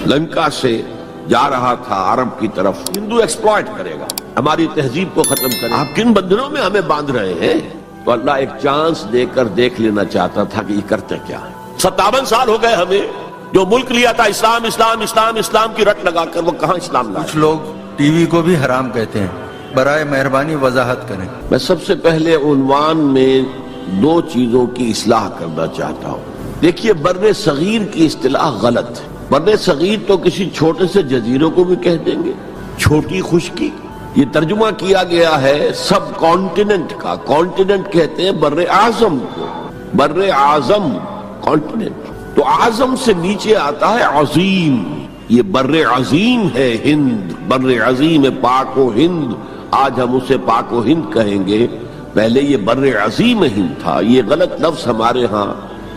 لنکا سے جا رہا تھا عرب کی طرف. ہندو ایکسپلائٹ کرے گا, ہماری تہذیب کو ختم کرے گا. آپ کن بندھنوں میں ہمیں باندھ رہے ہیں؟ تو اللہ ایک چانس دے کر دیکھ لینا چاہتا تھا کہ یہ کرتے کیا ہے. 57 سال ہو گئے ہمیں, جو ملک لیا تھا اسلام اسلام اسلام اسلام کی رٹ لگا کر, وہ کہاں اسلام لایا؟ کچھ لوگ ٹی وی کو بھی حرام کہتے ہیں, برائے مہربانی وضاحت کریں. میں سب سے پہلے عنوان میں 2 چیزوں کی اصلاح کرنا چاہتا ہوں. دیکھیے, بر صغیر کی اصطلاح غلط ہے. بر صغیر تو کسی چھوٹے سے جزیروں کو بھی کہہ دیں گے, چھوٹی خشکی. یہ ترجمہ کیا گیا ہے سب کانٹیننٹ کا. کانٹیننٹ کہتے ہیں بر اعظم کو, بر اعظم کانٹیننٹ. تو اعظم سے نیچے آتا ہے عظیم. یہ بر عظیم ہے ہند, بر عظیم ہے پاک و ہند. آج ہم اسے پاک و ہند کہیں گے, پہلے یہ بر عظیم ہند تھا. یہ غلط لفظ ہمارے ہاں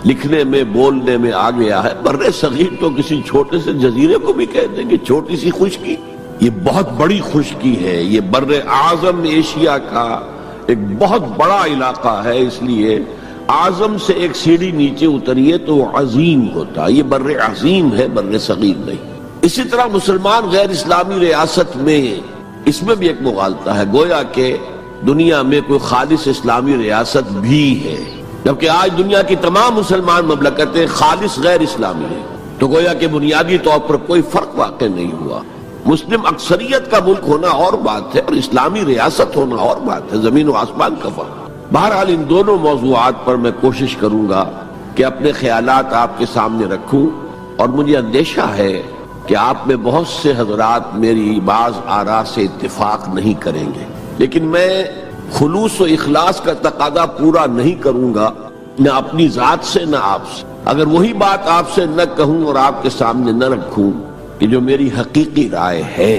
لکھنے میں بولنے میں آ گیا ہے. بر صغیر تو کسی چھوٹے سے جزیرے کو بھی کہہ دیں گے, چھوٹی سی خشکی. یہ بہت بڑی خشکی ہے. یہ بر اعظم ایشیا کا ایک بہت بڑا علاقہ ہے, اس لیے اعظم سے ایک سیڑھی نیچے اتریے تو وہ عظیم ہوتا. یہ بر عظیم ہے, بر صغیر نہیں. اسی طرح مسلمان غیر اسلامی ریاست میں اس میں بھی ایک مغالطہ ہے, گویا کہ دنیا میں کوئی خالص اسلامی ریاست بھی ہے, جبکہ آج دنیا کی تمام مسلمان مملکتیں خالص غیر اسلامی ہیں. تو گویا کہ بنیادی طور پر کوئی فرق واقع نہیں ہوا. مسلم اکثریت کا ملک ہونا اور بات ہے, اور اسلامی ریاست ہونا اور بات ہے. زمین و آسمان کا فرق. بہرحال ان دونوں موضوعات پر میں کوشش کروں گا کہ اپنے خیالات آپ کے سامنے رکھوں, اور مجھے اندیشہ ہے کہ آپ میں بہت سے حضرات میری بعض آراء سے اتفاق نہیں کریں گے, لیکن میں خلوص و اخلاص کا تقاضا پورا نہیں کروں گا, نہ اپنی ذات سے نہ آپ سے. اگر وہی بات آپ سے نہ کہوں اور آپ کے سامنے نہ رکھوں کہ جو میری حقیقی رائے ہے,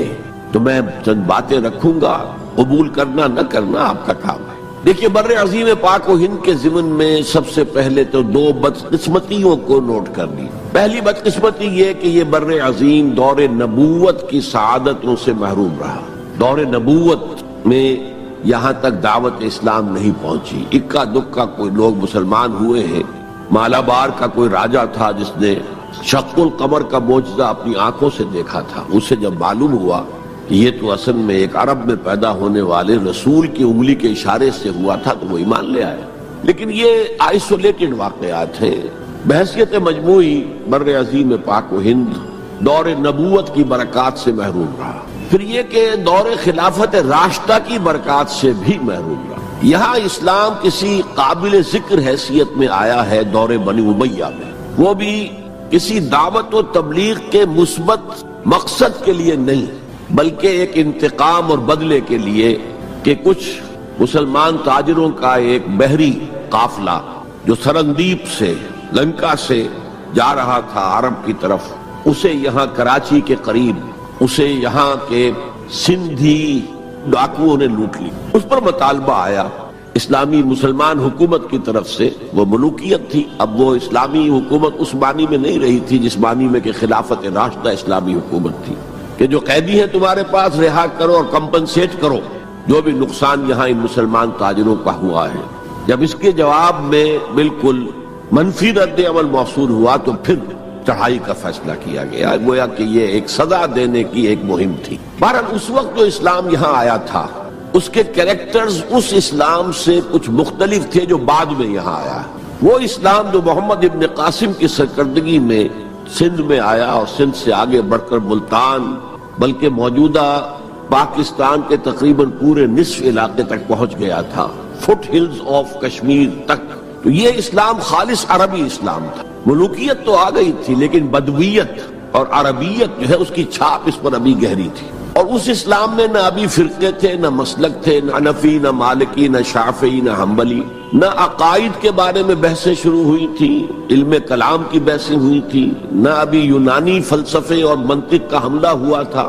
تو میں چند باتیں رکھوں گا, قبول کرنا نہ کرنا آپ کا کام ہے. دیکھیے, بر عظیم پاک و ہند کے ضمن میں سب سے پہلے تو 2 بدقسمتیوں کو نوٹ کر لی. پہلی بدقسمتی یہ کہ یہ بر عظیم دور نبوت کی سعادتوں سے محروم رہا. دور نبوت میں یہاں تک دعوت اسلام نہیں پہنچی. اکا دکا کوئی لوگ مسلمان ہوئے ہیں. مالابار کا کوئی راجہ تھا جس نے شق القمر کا معجزہ اپنی آنکھوں سے دیکھا تھا. اسے جب معلوم ہوا کہ یہ تو اصل میں ایک عرب میں پیدا ہونے والے رسول کی انگلی کے اشارے سے ہوا تھا, تو وہ ایمان لے آئے. لیکن یہ آئسولیٹڈ واقعات ہیں. بحیثیت مجموعی بر عظیم پاک و ہند دور نبوت کی برکات سے محروم رہا. پھر یہ کہ دور خلافت راشدہ کی برکات سے بھی محروم رہا. یہاں اسلام کسی قابل ذکر حیثیت میں آیا ہے دور بنی امیہ میں, وہ بھی کسی دعوت و تبلیغ کے مثبت مقصد کے لیے نہیں, بلکہ ایک انتقام اور بدلے کے لیے کہ کچھ مسلمان تاجروں کا ایک بحری قافلہ جو سرندیپ سے لنکا سے جا رہا تھا عرب کی طرف, اسے یہاں کراچی کے قریب اسے یہاں کے سندھی ڈاکوؤں نے لوٹ لی. اس پر مطالبہ آیا اسلامی مسلمان حکومت کی طرف سے. وہ ملوکیت تھی, اب وہ اسلامی حکومت اس معنی میں نہیں رہی تھی جس معنی میں کہ خلافت راشدہ اسلامی حکومت تھی, کہ جو قیدی ہیں تمہارے پاس رہا کرو اور کمپنسیٹ کرو جو بھی نقصان یہاں ان مسلمان تاجروں کا ہوا ہے. جب اس کے جواب میں بالکل منفی رد عمل موصول ہوا تو پھر چڑھائی کا فیصلہ کیا گیا. گویا کہ یہ ایک سزا دینے کی ایک مہم تھی. بہرحال اس وقت جو اسلام یہاں آیا تھا اس کے کریکٹرز اس اسلام سے کچھ مختلف تھے جو بعد میں یہاں آیا. وہ اسلام جو محمد ابن قاسم کی سرکردگی میں سندھ میں آیا اور سندھ سے آگے بڑھ کر ملتان بلکہ موجودہ پاکستان کے تقریباً پورے نصف علاقے تک پہنچ گیا تھا, فٹ ہلز آف کشمیر تک. تو یہ اسلام خالص عربی اسلام تھا. ملوکیت تو آ گئی تھی لیکن بدویت اور عربیت جو ہے اس کی چھاپ اس پر ابھی گہری تھی. اور اس اسلام میں نہ ابھی فرقے تھے, نہ مسلک تھے, نہ حنفی, نہ مالکی, نہ شافعی, نہ حنبلی. نہ عقائد کے بارے میں بحثیں شروع ہوئی تھی, علم کلام کی بحثیں ہوئی تھی, نہ ابھی یونانی فلسفے اور منطق کا حملہ ہوا تھا.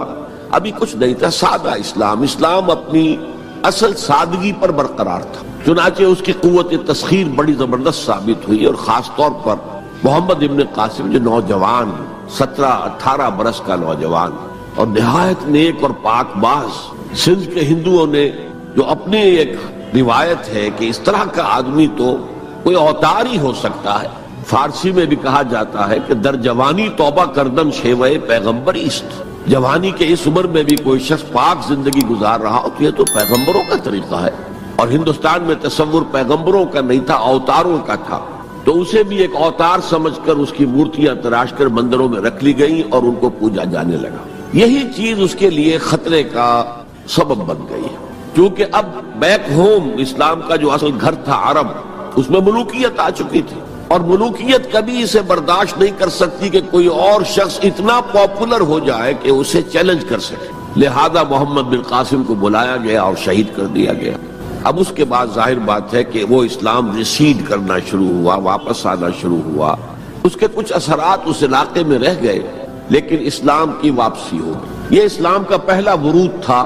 ابھی کچھ نہیں تھا. سادہ اسلام. اسلام اپنی اصل سادگی پر برقرار تھا. چنانچہ اس کی قوت تسخیر بڑی زبردست ثابت ہوئی, اور خاص طور پر محمد ابن قاسم جو نوجوان 17-18 برس کا نوجوان اور نہایت نیک اور پاک باز, سندھ کے ہندوؤں نے جو اپنی ایک روایت ہے کہ اس طرح کا آدمی تو کوئی اوتار ہی ہو سکتا ہے, فارسی میں بھی کہا جاتا ہے کہ در جوانی توبہ کردن شیوے پیغمبری است، جوانی کے اس عمر میں بھی کوئی شخص پاک زندگی گزار رہا ہو تو یہ تو پیغمبروں کا طریقہ ہے، اور ہندوستان میں تصور پیغمبروں کا نہیں تھا، اوتاروں کا تھا، تو اسے بھی ایک اوتار سمجھ کر اس کی مورتیاں تراش کر مندروں میں رکھ لی گئیں اور ان کو پوجا جانے لگا۔ یہی چیز اس کے لیے خطرے کا سبب بن گئی ہے، کیونکہ اب بیک ہوم اسلام کا جو اصل گھر تھا عرب، اس میں ملوکیت آ چکی تھی، اور ملوکیت کبھی اسے برداشت نہیں کر سکتی کہ کوئی اور شخص اتنا پاپولر ہو جائے کہ اسے چیلنج کر سکے، لہذا محمد بن قاسم کو بلایا گیا اور شہید کر دیا گیا۔ اب اس کے بعد ظاہر بات ہے کہ وہ اسلام ریسیڈ کرنا شروع ہوا، واپس آنا شروع ہوا، اس کے کچھ اثرات اس علاقے میں رہ گئے، لیکن اسلام کی واپسی ہو گئی۔ یہ اسلام کا پہلا ورود تھا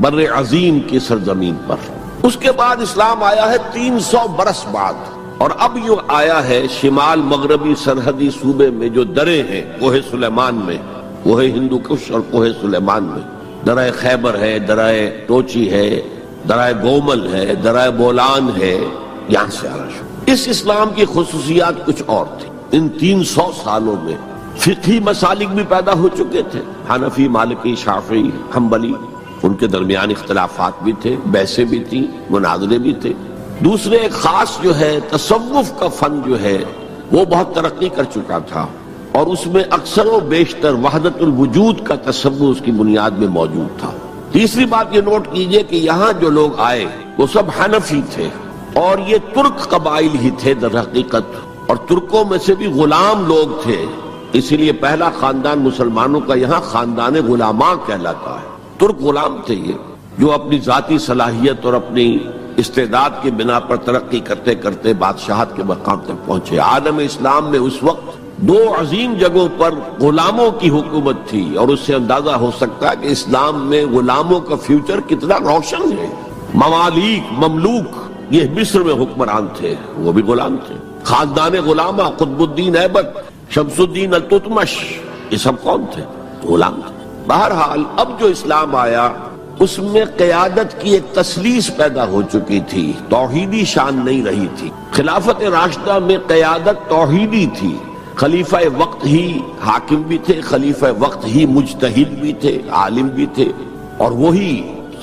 بر عظیم کی سرزمین پر۔ اس کے بعد اسلام آیا ہے 300 برس بعد، اور اب یہ آیا ہے شمال مغربی سرحدی صوبے میں جو درے ہیں، کوہ سلیمان میں، کوہ ہندو کش اور کوہ سلیمان میں، درہ خیبر ہے، درہ ٹوچی ہے، درہ گومل ہے، درہ بولان ہے، یہاں سے آنا شروع۔ اس اسلام کی خصوصیات کچھ اور تھی۔ ان 300 سالوں میں فقہی مسالک بھی پیدا ہو چکے تھے، حنفی، مالکی، شافعی، حنبلی، ان کے درمیان اختلافات بھی تھے، بحثیں بھی تھیں، مناظرے بھی تھے۔ دوسرے ایک خاص جو ہے تصوف کا فن جو ہے وہ بہت ترقی کر چکا تھا، اور اس میں اکثر و بیشتر وحدت الوجود کا تصور اس کی بنیاد میں موجود تھا۔ تیسری بات یہ نوٹ کیجئے کہ یہاں جو لوگ آئے وہ سب حنفی تھے، اور یہ ترک قبائل ہی تھے در حقیقت، اور ترکوں میں سے بھی غلام لوگ تھے، اسی لیے پہلا خاندان مسلمانوں کا یہاں خاندان غلاماں کہلاتا ہے۔ ترک غلام تھے یہ، جو اپنی ذاتی صلاحیت اور اپنی استعداد کے بنا پر ترقی کرتے کرتے بادشاہت کے مقام تک پہنچے۔ عالم اسلام میں اس وقت 2 عظیم جگہوں پر غلاموں کی حکومت تھی، اور اس سے اندازہ ہو سکتا ہے کہ اسلام میں غلاموں کا فیوچر کتنا روشن ہے۔ ممالک، مملوک، یہ مصر میں حکمران تھے، وہ بھی غلام تھے۔ خاندان غلامہ، قطب الدین ایبک، شمس الدین التتمش، یہ سب کون تھے؟ غلام تھے۔ بہرحال اب جو اسلام آیا اس میں قیادت کی ایک تسلیس پیدا ہو چکی تھی، توحیدی شان نہیں رہی تھی۔ خلافت راشدہ میں قیادت توحیدی تھی، خلیفہ وقت ہی حاکم بھی تھے، خلیفہ وقت ہی مجتہد بھی تھے، عالم بھی تھے، اور وہی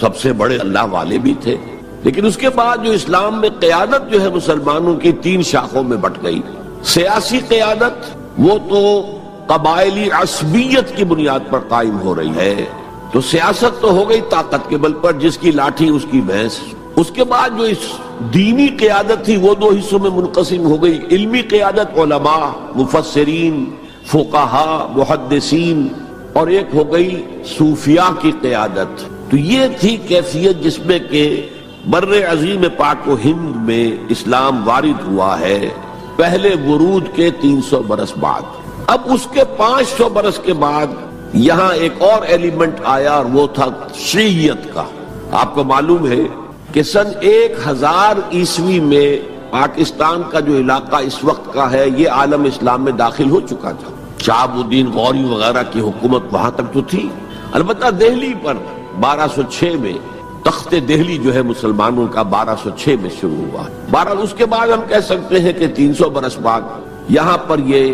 سب سے بڑے اللہ والے بھی تھے۔ لیکن اس کے بعد جو اسلام میں قیادت جو ہے مسلمانوں کی 3 شاخوں میں بٹ گئی۔ سیاسی قیادت وہ تو قبائلی عصبیت کی بنیاد پر قائم ہو رہی ہے، تو سیاست تو ہو گئی طاقت کے بل پر، جس کی لاٹھی اس کی بھینس۔ اس کے بعد جو اس دینی قیادت تھی وہ 2 حصوں میں منقسم ہو گئی، علمی قیادت، علماء، مفسرین، فقہاء، محدثین، اور ایک ہو گئی صوفیاء کی قیادت۔ تو یہ تھی کیفیت جس میں کہ بر عظیم پاک و ہند میں اسلام وارد ہوا ہے پہلے ورود کے 300 برس بعد۔ اب اس کے 500 برس کے بعد یہاں ایک اور ایلیمنٹ آیا، اور وہ تھا شیعیت کا۔ آپ کو معلوم ہے کہ سن 1000 عیسوی میں پاکستان کا جو علاقہ اس وقت کا ہے یہ عالم اسلام میں داخل ہو چکا تھا۔ شہاب الدین غوری وغیرہ کی حکومت وہاں تک تو تھی، البتہ دہلی پر 1206 میں تخت دہلی جو ہے مسلمانوں کا 1206 میں شروع ہوا۔ بہرحال اس کے بعد ہم کہہ سکتے ہیں کہ 300 برس بعد یہاں پر یہ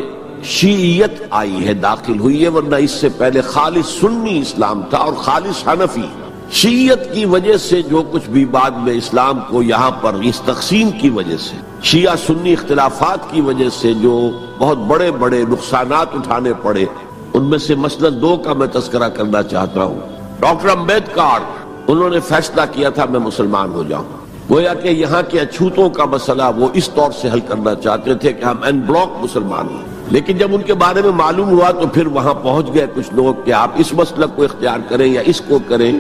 شیعیت آئی ہے، داخل ہوئی ہے، ورنہ اس سے پہلے خالص سنی اسلام تھا اور خالص حنفی۔ شیعیت کی وجہ سے جو کچھ بھی بعد میں اسلام کو یہاں پر اس تقسیم کی وجہ سے، شیعہ سنی اختلافات کی وجہ سے جو بہت بڑے بڑے نقصانات اٹھانے پڑے، ان میں سے مثلا 2 کا میں تذکرہ کرنا چاہتا ہوں۔ ڈاکٹر امبیڈکر، انہوں نے فیصلہ کیا تھا میں مسلمان ہو جاؤں، گویا کہ یہاں کے اچھوتوں کا مسئلہ وہ اس طور سے حل کرنا چاہتے تھے کہ ہم این بلاک مسلمان ہوں، لیکن جب ان کے بارے میں معلوم ہوا تو پھر وہاں پہنچ گئے کچھ لوگ کہ آپ اس مسلک کو اختیار کریں یا اس کو کریں۔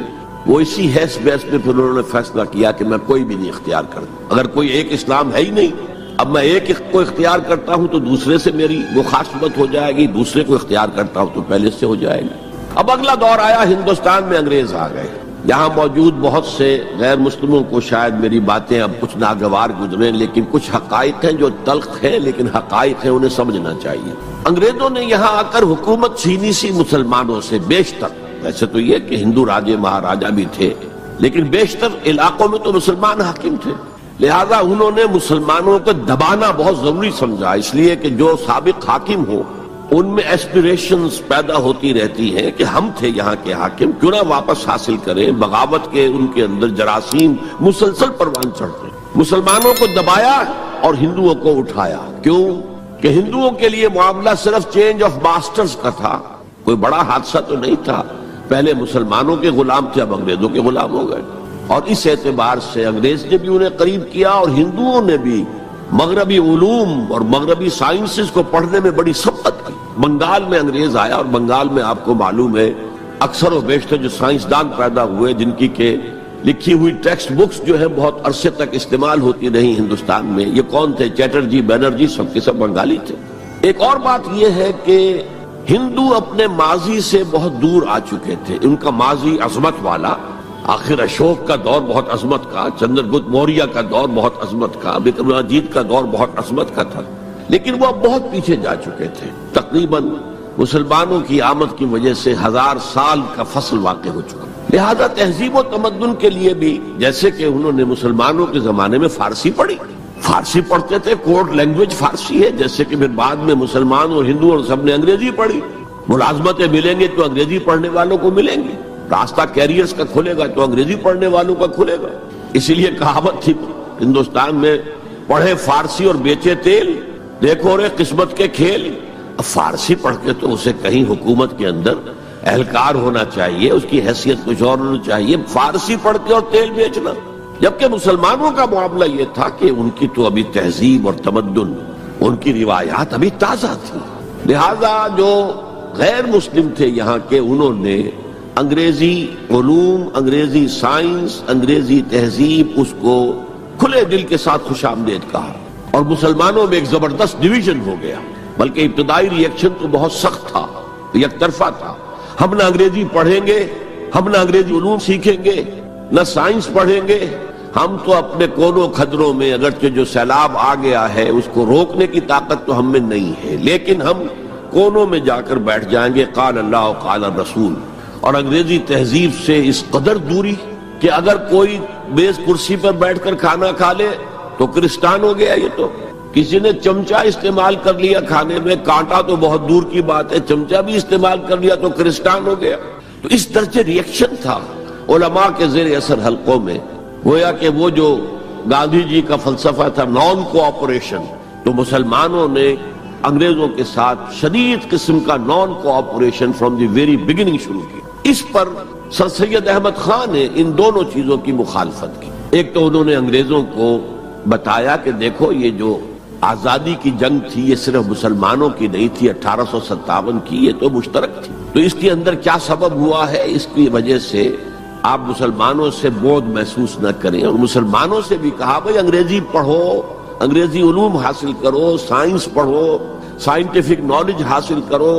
وہ اسی حیث بحث میں پھر انہوں نے فیصلہ کیا کہ میں کوئی بھی نہیں اختیار کرتا، اگر کوئی ایک اسلام ہے ہی نہیں، اب میں ایک کو اختیار کرتا ہوں تو دوسرے سے میری مخاصمت ہو جائے گی، دوسرے کو اختیار کرتا ہوں تو پہلے سے ہو جائے گی۔ اب اگلا دور آیا، ہندوستان میں انگریز آ گئے۔ یہاں موجود بہت سے غیر مسلموں کو شاید میری باتیں اب کچھ ناگوار گزریں، لیکن کچھ حقائق ہیں جو تلخ ہیں لیکن حقائق ہیں، انہیں سمجھنا چاہیے۔ انگریزوں نے یہاں آ کر حکومت چھینی سی مسلمانوں سے بیشتر، ویسے تو یہ کہ ہندو راجے مہاراجا بھی تھے، لیکن بیشتر علاقوں میں تو مسلمان حاکم تھے۔ لہذا انہوں نے مسلمانوں کو دبانا بہت ضروری سمجھا، اس لیے کہ جو سابق حاکم ہو ان میں ایسپیریشنز پیدا ہوتی رہتی ہیں کہ ہم تھے یہاں کے حاکم، کیوں نہ واپس حاصل کریں، بغاوت کے ان کے اندر جراثیم مسلسل پروان چڑھتے۔ مسلمانوں کو دبایا اور ہندوؤں کو اٹھایا، کیوں کہ ہندوؤں کے لیے معاملہ صرف چینج آف ماسٹرز کا تھا، کوئی بڑا حادثہ تو نہیں تھا، پہلے مسلمانوں کے غلام تھے اب انگریزوں کے غلام ہو گئے، اور اس اعتبار سے انگریز نے بھی انہیں قریب کیا اور ہندوؤں نے بھی مغربی علوم اور مغربی سائنسز کو پڑھنے میں بڑی سبقت کی۔ بنگال میں انگریز آیا اور بنگال میں آپ کو معلوم ہے اکثر و بیشتر جو سائنسدان پیدا ہوئے جن کی کہ لکھی ہوئی ٹیکسٹ بکس جو ہیں بہت عرصے تک استعمال ہوتی نہیں ہندوستان میں، یہ کون تھے؟ چیٹرجی، بینرجی، سب کے سب بنگالی تھے۔ ایک اور بات یہ ہے کہ ہندو اپنے ماضی سے بہت دور آ چکے تھے، ان کا ماضی عظمت والا، آخر اشوک کا دور بہت عظمت کا، چندر گپت موریہ کا دور بہت عظمت کا، وکرماجیت کا دور بہت عظمت کا تھا، لیکن وہ اب بہت پیچھے جا چکے تھے۔ تقریباً مسلمانوں کی آمد کی وجہ سے 1000 سال کا فصل واقع ہو چکا، لہذا تہذیب و تمدن کے لیے بھی جیسے کہ انہوں نے مسلمانوں کے زمانے میں فارسی پڑھی، فارسی پڑھتے تھے، کوڈ لینگویج فارسی ہے، جیسے کہ پھر بعد میں مسلمان اور ہندو اور سب نے انگریزی پڑھی، ملازمتیں ملیں گے تو انگریزی پڑھنے والوں کو ملیں گی، راستہ کیریئرز کا کھلے گا تو انگریزی پڑھنے والوں کا کھلے گا۔ اسی لیے کہاوت تھی ہندوستان میں، پڑھے فارسی اور بیچے تیل، دیکھو رے قسمت کے کھیل۔ اب فارسی پڑھ کے تو اسے کہیں حکومت کے اندر اہلکار ہونا چاہیے، اس کی حیثیت کچھ اور ہونا چاہیے، فارسی پڑھ کے اور تیل بیچنا۔ جبکہ مسلمانوں کا معاملہ یہ تھا کہ ان کی تو ابھی تہذیب اور تمدن، ان کی روایات ابھی تازہ تھی، لہذا جو غیر مسلم تھے یہاں کے انہوں نے انگریزی علوم، انگریزی سائنس، انگریزی تہذیب اس کو کھلے دل کے ساتھ خوش آمدید کہا، اور مسلمانوں میں ایک زبردست ڈویژن ہو گیا، بلکہ ابتدائی ری ایکشن تو بہت سخت تھا، یک طرفہ تھا، ہم نہ انگریزی پڑھیں گے، ہم نہ انگریزی علوم سیکھیں گے، نہ سائنس پڑھیں گے، ہم تو اپنے کونوں خدروں میں اگرچہ جو سیلاب آ گیا ہے اس کو روکنے کی طاقت تو ہم میں نہیں ہے، لیکن ہم کونوں میں جا کر بیٹھ جائیں گے، قال اللہ قال الرسول۔ اور انگریزی تہذیب سے اس قدر دوری کہ اگر کوئی میز کرسی پر بیٹھ کر کھانا کھا لے تو کرسٹان ہو گیا، یہ تو کسی نے چمچہ استعمال کر لیا کھانے میں، کانٹا تو بہت دور کی بات ہے، چمچہ بھی استعمال کر لیا تو کرسٹان ہو گیا۔ تو اس درجے ری ایکشن تھا علماء کے زیر اثر حلقوں میں، گویا کہ وہ جو گاندھی جی کا فلسفہ تھا نان کوآپریشن، تو مسلمانوں نے انگریزوں کے ساتھ شدید قسم کا naan cooperation from the very beginning شروع کی۔ اس پر سر سید احمد خان نے ان دونوں چیزوں کی مخالفت کی۔ ایک تو انہوں نے انگریزوں کو بتایا کہ دیکھو یہ جو آزادی کی جنگ تھی یہ صرف مسلمانوں کی نہیں تھی، 1857 کی، یہ تو مشترک تھی، تو اس کے اندر کیا سبب ہوا ہے، اس کی وجہ سے آپ مسلمانوں سے بعد محسوس نہ کریں، اور مسلمانوں سے بھی کہا بھائی انگریزی پڑھو، انگریزی علوم حاصل کرو، سائنس پڑھو، سائنٹیفک نالج حاصل کرو،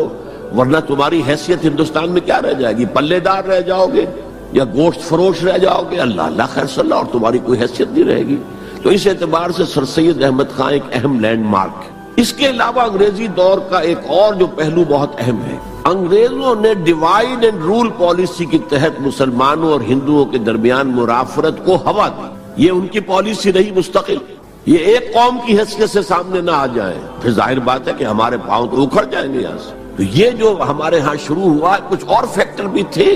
ورنہ تمہاری حیثیت ہندوستان میں کیا رہ جائے گی، پلے دار رہ جاؤ گے یا گوشت فروش رہ جاؤ گے، اللہ اللہ خیر صلی اللہ، اور تمہاری کوئی حیثیت نہیں رہے گی۔ تو اس اعتبار سے سر سید احمد خان ایک اہم لینڈ مارک ہے۔ اس کے علاوہ انگریزی دور کا ایک اور جو پہلو بہت اہم ہے، انگریزوں نے ڈیوائڈ اینڈ رول پالیسی کے تحت مسلمانوں اور ہندوؤں کے درمیان مرافرت کو ہوا دی، یہ ان کی پالیسی رہی مستقل، یہ ایک قوم کی حیثیت سے سامنے نہ آ جائیں، پھر ظاہر بات ہے کہ ہمارے پاؤں تو اکھڑ جائیں گے یہاں سے۔ تو یہ جو ہمارے ہاں شروع ہوا، کچھ اور فیکٹر بھی تھے،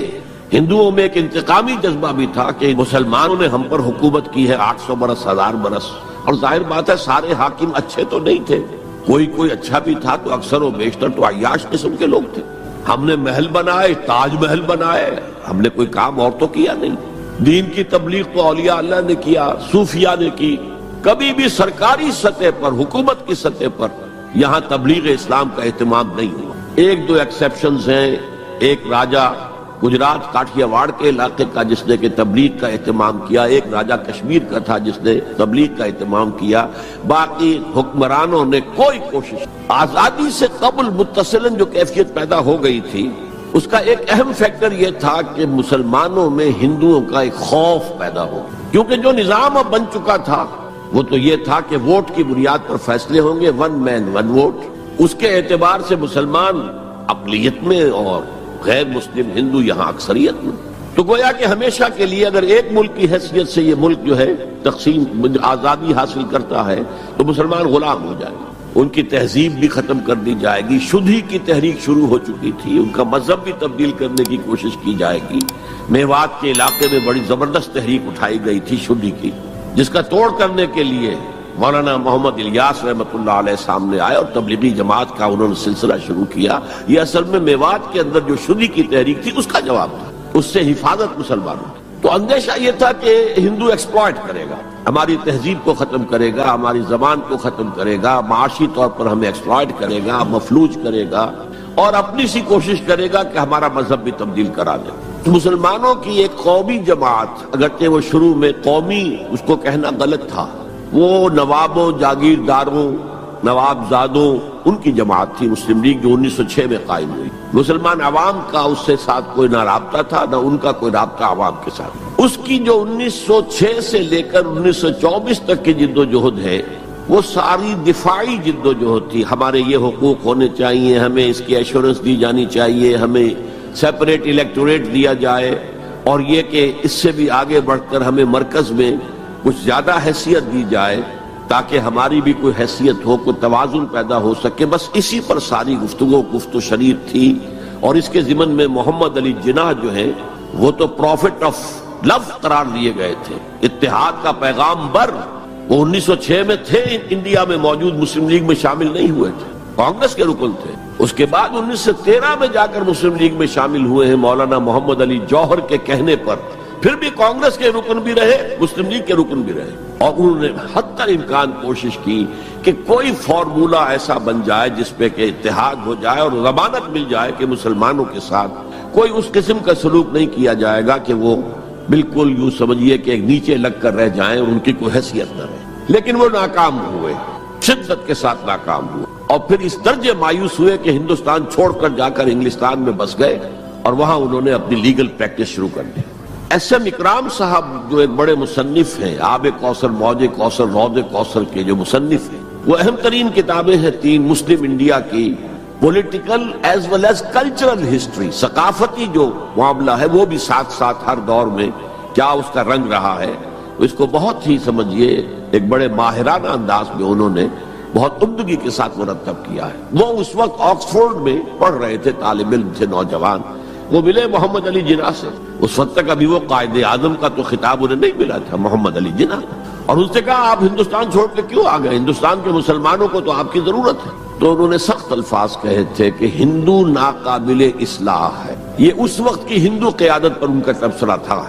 ہندوؤں میں ایک انتقامی جذبہ بھی تھا کہ مسلمانوں نے ہم پر حکومت کی ہے 800 برس، 1000 برس، اور ظاہر بات ہے سارے حاکم اچھے تو نہیں تھے، کوئی اچھا بھی تھا تو اکثر و بیشتر تو عیاش قسم کے لوگ تھے۔ ہم نے محل بنائے، تاج محل بنائے، ہم نے کوئی کام اور تو کیا نہیں۔ دین کی تبلیغ تو اولیاء اللہ نے کیا، صوفیاء نے کی، کبھی بھی سرکاری سطح پر، حکومت کی سطح پر یہاں تبلیغ اسلام کا اہتمام نہیں ہوا۔ ایک دو ایکسیپشنز ہیں، ایک راجہ گجرات کاٹھیا واڑ کے علاقے کا جس نے کہ تبلیغ کا اہتمام کیا، ایک راجہ کشمیر کا تھا جس نے تبلیغ کا اہتمام کیا، باقی حکمرانوں نے کوئی کوشش۔ آزادی سے قبل متصلاً جو کیفیت پیدا ہو گئی تھی اس کا ایک اہم فیکٹر یہ تھا کہ مسلمانوں میں ہندوؤں کا ایک خوف پیدا ہو، کیونکہ جو نظام اب بن چکا تھا وہ تو یہ تھا کہ ووٹ کی بنیاد پر فیصلے ہوں گے، ون مین ون ووٹ، اس کے اعتبار سے مسلمان اقلیت میں اور غیر مسلم ہندو یہاں اکثریت میں۔ تو گویا کہ ہمیشہ کے لیے اگر ایک ملک کی حیثیت سے یہ ملک جو ہے تقسیم آزادی حاصل کرتا ہے تو مسلمان غلام ہو جائے گا، ان کی تہذیب بھی ختم کر دی جائے گی، شدھی کی تحریک شروع ہو چکی تھی، ان کا مذہب بھی تبدیل کرنے کی کوشش کی جائے گی۔ میوات کے علاقے میں بڑی زبردست تحریک اٹھائی گئی تھی شدھی کی، جس کا توڑ کرنے کے لیے مولانا محمد الیاس رحمۃ اللہ علیہ سامنے آئے اور تبلیغی جماعت کا انہوں نے سلسلہ شروع کیا۔ یہ اصل میں میوات کے اندر جو شدھی کی تحریک تھی اس کا جواب تھا، اس سے حفاظت مسلمانوں کی۔ تو اندیشہ یہ تھا کہ ہندو ایکسپلائٹ کرے گا، ہماری تہذیب کو ختم کرے گا، ہماری زبان کو ختم کرے گا، معاشی طور پر ہمیں ایکسپلائٹ کرے گا، مفلوج کرے گا، اور اپنی سی کوشش کرے گا کہ ہمارا مذہب بھی تبدیل کرا دے۔ مسلمانوں کی ایک قومی جماعت، اگرچہ وہ شروع میں قومی اس کو کہنا غلط تھا، وہ نوابوں، جاگیرداروں، نواب زادوں ان کی جماعت تھی مسلم لیگ، جو 1906 میں قائم ہوئی۔ مسلمان عوام کا اس سے ساتھ کوئی نہ رابطہ تھا، نہ ان کا کوئی رابطہ عوام کے ساتھ۔ اس کی جو 1906 سے لے کر 1924 تک کی جد و جہد ہے، وہ ساری دفاعی جد و جہد تھی۔ ہمارے یہ حقوق ہونے چاہیے، ہمیں اس کی ایشورنس دی جانی چاہیے، ہمیں سیپریٹ الیکٹوریٹ دیا جائے، اور یہ کہ اس سے بھی آگے بڑھ کر ہمیں مرکز میں کچھ زیادہ حیثیت دی جائے تاکہ ہماری بھی کوئی حیثیت ہو، کوئی توازن پیدا ہو سکے۔ بس اسی پر ساری گفت و شنید تھی، اور اس کے ضمن میں محمد علی جناح جو ہیں وہ تو پروفٹ آف لو قرار دیے گئے تھے، اتحاد کا پیغام بر۔ وہ 1906 میں تھے انڈیا میں موجود، مسلم لیگ میں شامل نہیں ہوئے تھے، کانگریس کے رکن تھے۔ اس کے بعد 1913 میں جا کر مسلم لیگ میں شامل ہوئے ہیں مولانا محمد علی جوہر کے کہنے پر، پھر بھی کانگریس کے رکن بھی رہے، مسلم لیگ کے رکن بھی رہے، اور انہوں نے حتی الامکان کوشش کی کہ کوئی فارمولا ایسا بن جائے جس پہ کہ اتحاد ہو جائے اور ضمانت مل جائے کہ مسلمانوں کے ساتھ کوئی اس قسم کا سلوک نہیں کیا جائے گا کہ وہ بالکل یوں سمجھیے کہ نیچے لگ کر رہ جائیں اور ان کی کوئی حیثیت نہ رہے۔ لیکن وہ ناکام ہوئے، شدت کے ساتھ ناکام ہوئے، اور پھر اس درجے مایوس ہوئے کہ ہندوستان چھوڑ کر جا کر انگلستان میں بس گئے، اور وہاں انہوں نے اپنی لیگل پریکٹس شروع کر دی۔ ایس ایم اکرام صاحب جو ایک بڑے مصنف ہیں، آب کوثر، موج کوثر، رود کوثر کے جو مصنف ہیں، وہ اہم ترین کتابیں ہیں تین مسلم انڈیا کی، political as well as cultural history, ثقافتی جو معاملہ ہے وہ بھی ساتھ ساتھ ہر دور میں کیا اس کا رنگ رہا ہے، اس کو بہت ہی سمجھیے ایک بڑے ماہرانہ انداز میں انہوں نے بہت عمدگی کے ساتھ مرتب کیا ہے۔ وہ اس وقت آکسفورڈ میں پڑھ رہے تھے، طالب علم تھے، نوجوان، وہ ملے محمد علی جناح سے۔ اس وقت تک ابھی وہ قائد اعظم کا تو خطاب انہیں نہیں ملا تھا، محمد علی جناح، اور ان سے کہا آپ ہندوستان چھوڑ کے کیوں آ گئے، ہندوستان کے مسلمانوں کو تو آپ کی ضرورت ہے۔ تو انہوں نے سخت الفاظ کہے تھے کہ ہندو ناقابل اصلاح ہے، یہ اس وقت کی ہندو قیادت پر ان کا تبصرہ تھا،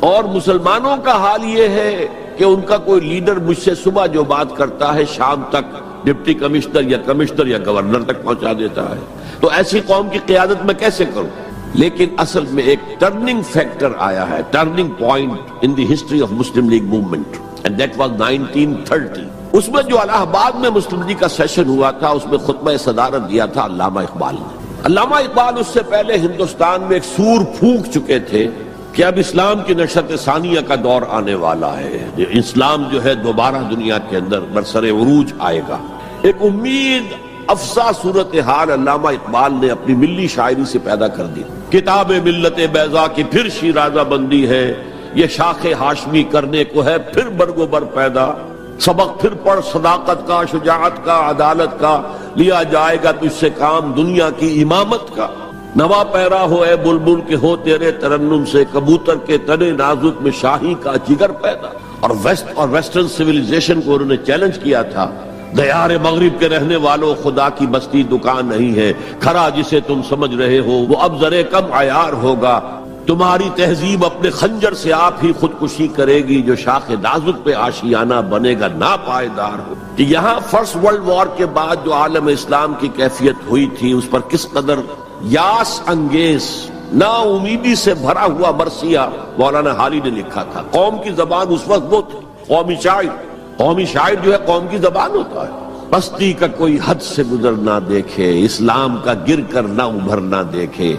اور مسلمانوں کا حال یہ ہے کہ ان کا کوئی لیڈر مجھ سے صبح جو بات کرتا ہے شام تک ڈپٹی کمشنر یا گورنر تک پہنچا دیتا ہے، تو ایسی قوم کی قیادت میں کیسے کروں؟ لیکن اصل میں ایک ٹرننگ فیکٹر آیا ہے، turning point in the history of Muslim league movement, and that was 1930۔ اس میں جو الہ آباد میں مسلم لیگ کا سیشن ہوا تھا، اس میں خطبہ صدارت دیا تھا علامہ اقبال نے۔ علامہ اقبال اس سے پہلے ہندوستان میں ایک سور پھونک چکے تھے کہ اب اسلام کی نشأت ثانیہ کا دور آنے والا ہے، اسلام جو ہے دوبارہ دنیا کے اندر برسر عروج آئے گا۔ ایک امید افزا صورتحال علامہ اقبال نے اپنی ملی شاعری سے پیدا کر دی۔ کتاب ملت بیضا کی پھر شیرازہ بندی ہے، یہ شاخ ہاشمی کرنے کو ہے پھر برگ و بر پیدا، سبق پھر پڑھ صداقت کا، شجاعت کا، عدالت کا، لیا جائے گا تجھ سے کام دنیا کی امامت کا۔ نوا پیرا ہو اے بلبل کے ہو تیرے ترنم سے، کبوتر کے تنے نازک میں شاہی کا جگر پیدا۔ اور ویسٹرن سویلائزیشن کو انہوں نے چیلنج کیا تھا، دیار مغرب کے رہنے والوں خدا کی بستی دکان نہیں ہے، کھرا جسے تم سمجھ رہے ہو وہ اب ذرے کم عیار ہوگا، تمہاری تہذیب اپنے خنجر سے آپ ہی خودکشی کرے گی، جو شاخ نازک پہ آشیانہ بنے گا ناپائیدار ہو۔ کہ یہاں فرسٹ ورلڈ وار کے بعد جو عالم اسلام کی کیفیت ہوئی تھی، اس پر کس قدر یاس انگیز، نا امیدی سے بھرا ہوا مرثیہ مولانا حالی نے لکھا تھا۔ قوم کی زبان اس وقت وہ تھی، قومی شاعر جو ہے قوم کی زبان ہوتا ہے۔ پستی کا کوئی حد سے گزر نہ دیکھے، اسلام کا گر کر نہ ابھر نہ دیکھے،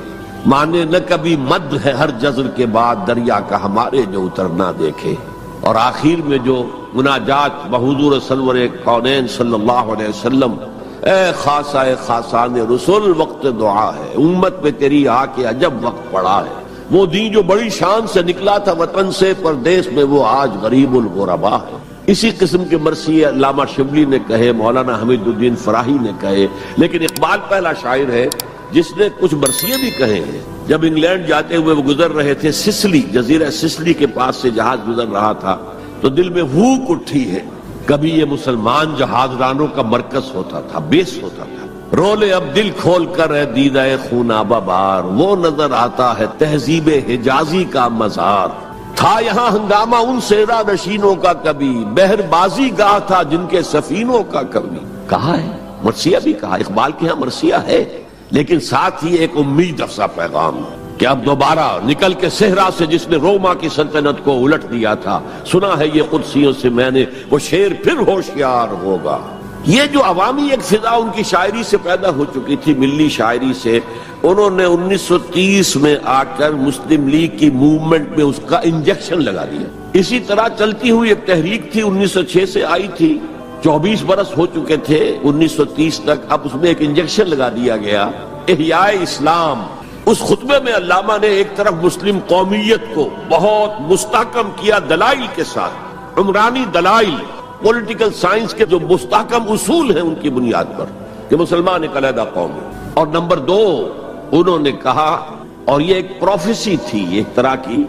مانے نہ کبھی مد ہے ہر جزر کے بعد دریا کا ہمارے جو اتر نہ دیکھے۔ اور آخر میں جو مناجات بحضور سرور کونین صلی اللہ علیہ وسلم، اے خاصہ خاصان رسول وقت دعا ہے، امت پہ تیری آ کے عجب وقت پڑا ہے، وہ دین جو بڑی شان سے نکلا تھا وطن سے پردیس میں، وہ آج غریب الغربا ہے۔ اسی قسم کے مرثیے علامہ شبلی نے کہے، مولانا حمید الدین فراہی نے کہے، لیکن اقبال پہلا شاعر ہے جس نے کچھ مرثیے بھی کہے ہیں۔ جب انگلینڈ جاتے ہوئے وہ گزر رہے تھے سسلی، جزیرہ سسلی کے پاس سے جہاز گزر رہا تھا، تو دل میں ہوک اٹھی ہے، کبھی یہ مسلمان جہاز رانوں کا مرکز ہوتا تھا، بیس ہوتا تھا۔ رولے اب دل کھول کر ہے دیدہ خونابہ بار، وہ نظر آتا ہے تہذیب حجازی کا مزار۔ تھا یہاں ہنگامہ ان سیرا نشینوں کا کبھی، بحر بازی گاہ تھا جن کے سفینوں کا کبھی۔ کہا ہے، مرثیہ بھی کہا، اقبال کے ہاں مرثیہ ہے، لیکن ساتھ ہی ایک امید افزا پیغام کہ اب دوبارہ نکل کے صحرا سے جس نے روما کی سلطنت کو الٹ دیا تھا، سنا ہے یہ قدسیوں سے میں نے، وہ شیر پھر ہوشیار ہوگا۔ یہ جو عوامی ایک فضا ان کی شاعری سے پیدا ہو چکی تھی، ملی شاعری سے، انہوں نے 1930 میں آ کر مسلم لیگ کی موومنٹ میں اس کا انجیکشن لگا دیا۔ اسی طرح چلتی ہوئی ایک تحریک تھی، 1906 سے آئی تھی، 24 برس ہو چکے تھے 1930 تک، اب اس میں ایک انجیکشن لگا دیا گیا، احیاء اسلام۔ اس خطبے میں علامہ نے ایک طرف مسلم قومیت کو بہت مستحکم کیا دلائل کے ساتھ، عمرانی دلائل، پولیٹیکل سائنس کے جو مستحکم اصول ہیں ان کی بنیاد پر کہ مسلمان ایک علیحدہ قوم ہے۔ اور نمبر 2 انہوں نے کہا، اور یہ ایک پروفیسی تھی، ایک طرح کی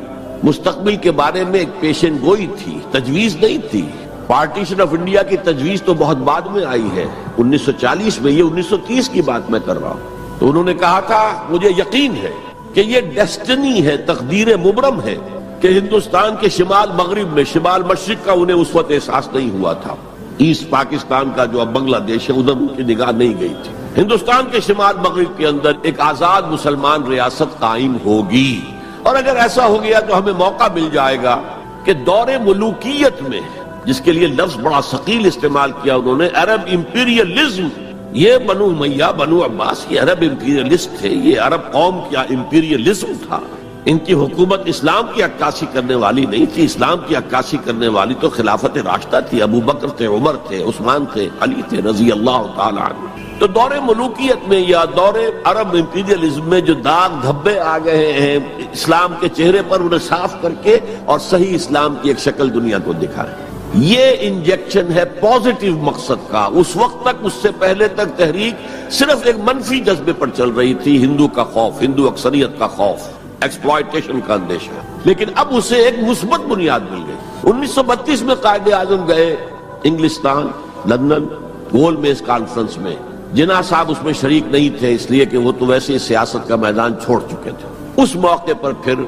مستقبل کے بارے میں ایک پیشن گوئی تھی، تجویز نہیں تھی۔ پارٹیشن آف انڈیا کی تجویز تو بہت بعد میں آئی ہے، 1940 میں، یہ 1930 کی بات میں کر رہا ہوں۔ تو انہوں نے کہا تھا، مجھے یقین ہے کہ یہ ڈیسٹنی ہے، تقدیر مبرم ہے کہ ہندوستان کے شمال مغرب میں، شمال مشرق کا انہیں اس وقت احساس نہیں ہوا تھا، ایسٹ پاکستان کا جو اب بنگلہ دیش ہے ادھر ان کی نگاہ نہیں گئی تھی، ہندوستان کے شمال مغرب کے اندر ایک آزاد مسلمان ریاست قائم ہوگی، اور اگر ایسا ہو گیا تو ہمیں موقع مل جائے گا کہ دور ملوکیت میں، جس کے لیے لفظ بڑا ثقیل استعمال کیا انہوں نے، عرب امپیریلزم، یہ بنو امیہ، بنو عباس، یہ عرب امپیریلسٹ تھے، یہ عرب قوم کیا امپیریلزم تھا۔ ان کی حکومت اسلام کی عکاسی کرنے والی نہیں تھی، اسلام کی عکاسی کرنے والی تو خلافت راشدہ تھی، ابو بکر تھے، عمر تھے، عثمان تھے، علی تھے رضی اللہ تعالی عنہ۔ تو دور ملوکیت میں یا دور عرب امپیریلزم میں جو داغ دھبے آ گئے ہیں اسلام کے چہرے پر، انہیں صاف کر کے اور صحیح اسلام کی ایک شکل دنیا کو دکھائے۔ یہ انجیکشن ہے پازیٹیو مقصد کا۔ اس وقت تک، اس سے پہلے تک تحریک صرف ایک منفی جذبے پر چل رہی تھی، ہندو کا خوف، ہندو اکثریت کا خوف، ایکسپلائٹیشن کا اندیشہ، لیکن اب اسے ایک مثبت بنیاد مل گئی۔ 1932 میں قائد اعظم گئے انگلستان، لندن، گول میز کانفرنس میں۔ جناح صاحب اس میں شریک نہیں تھے، اس لیے کہ وہ تو ویسے سیاست کا میدان چھوڑ چکے تھے۔ اس موقع پر پھر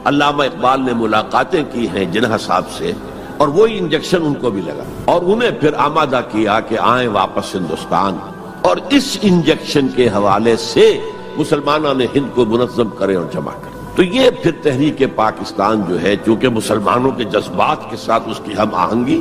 علامہ اقبال نے ملاقاتیں کی ہیں جناح صاحب سے، اور وہی انجیکشن ان کو بھی لگا، اور انہیں پھر آمادہ کیا کہ آئیں واپس ہندوستان، اور اس انجیکشن کے حوالے سے مسلمانوں نے ہند کو منظم کرے اور جمع کرے۔ تو یہ پھر تحریک پاکستان جو ہے، چونکہ مسلمانوں کے جذبات کے ساتھ اس کی ہم آہنگی،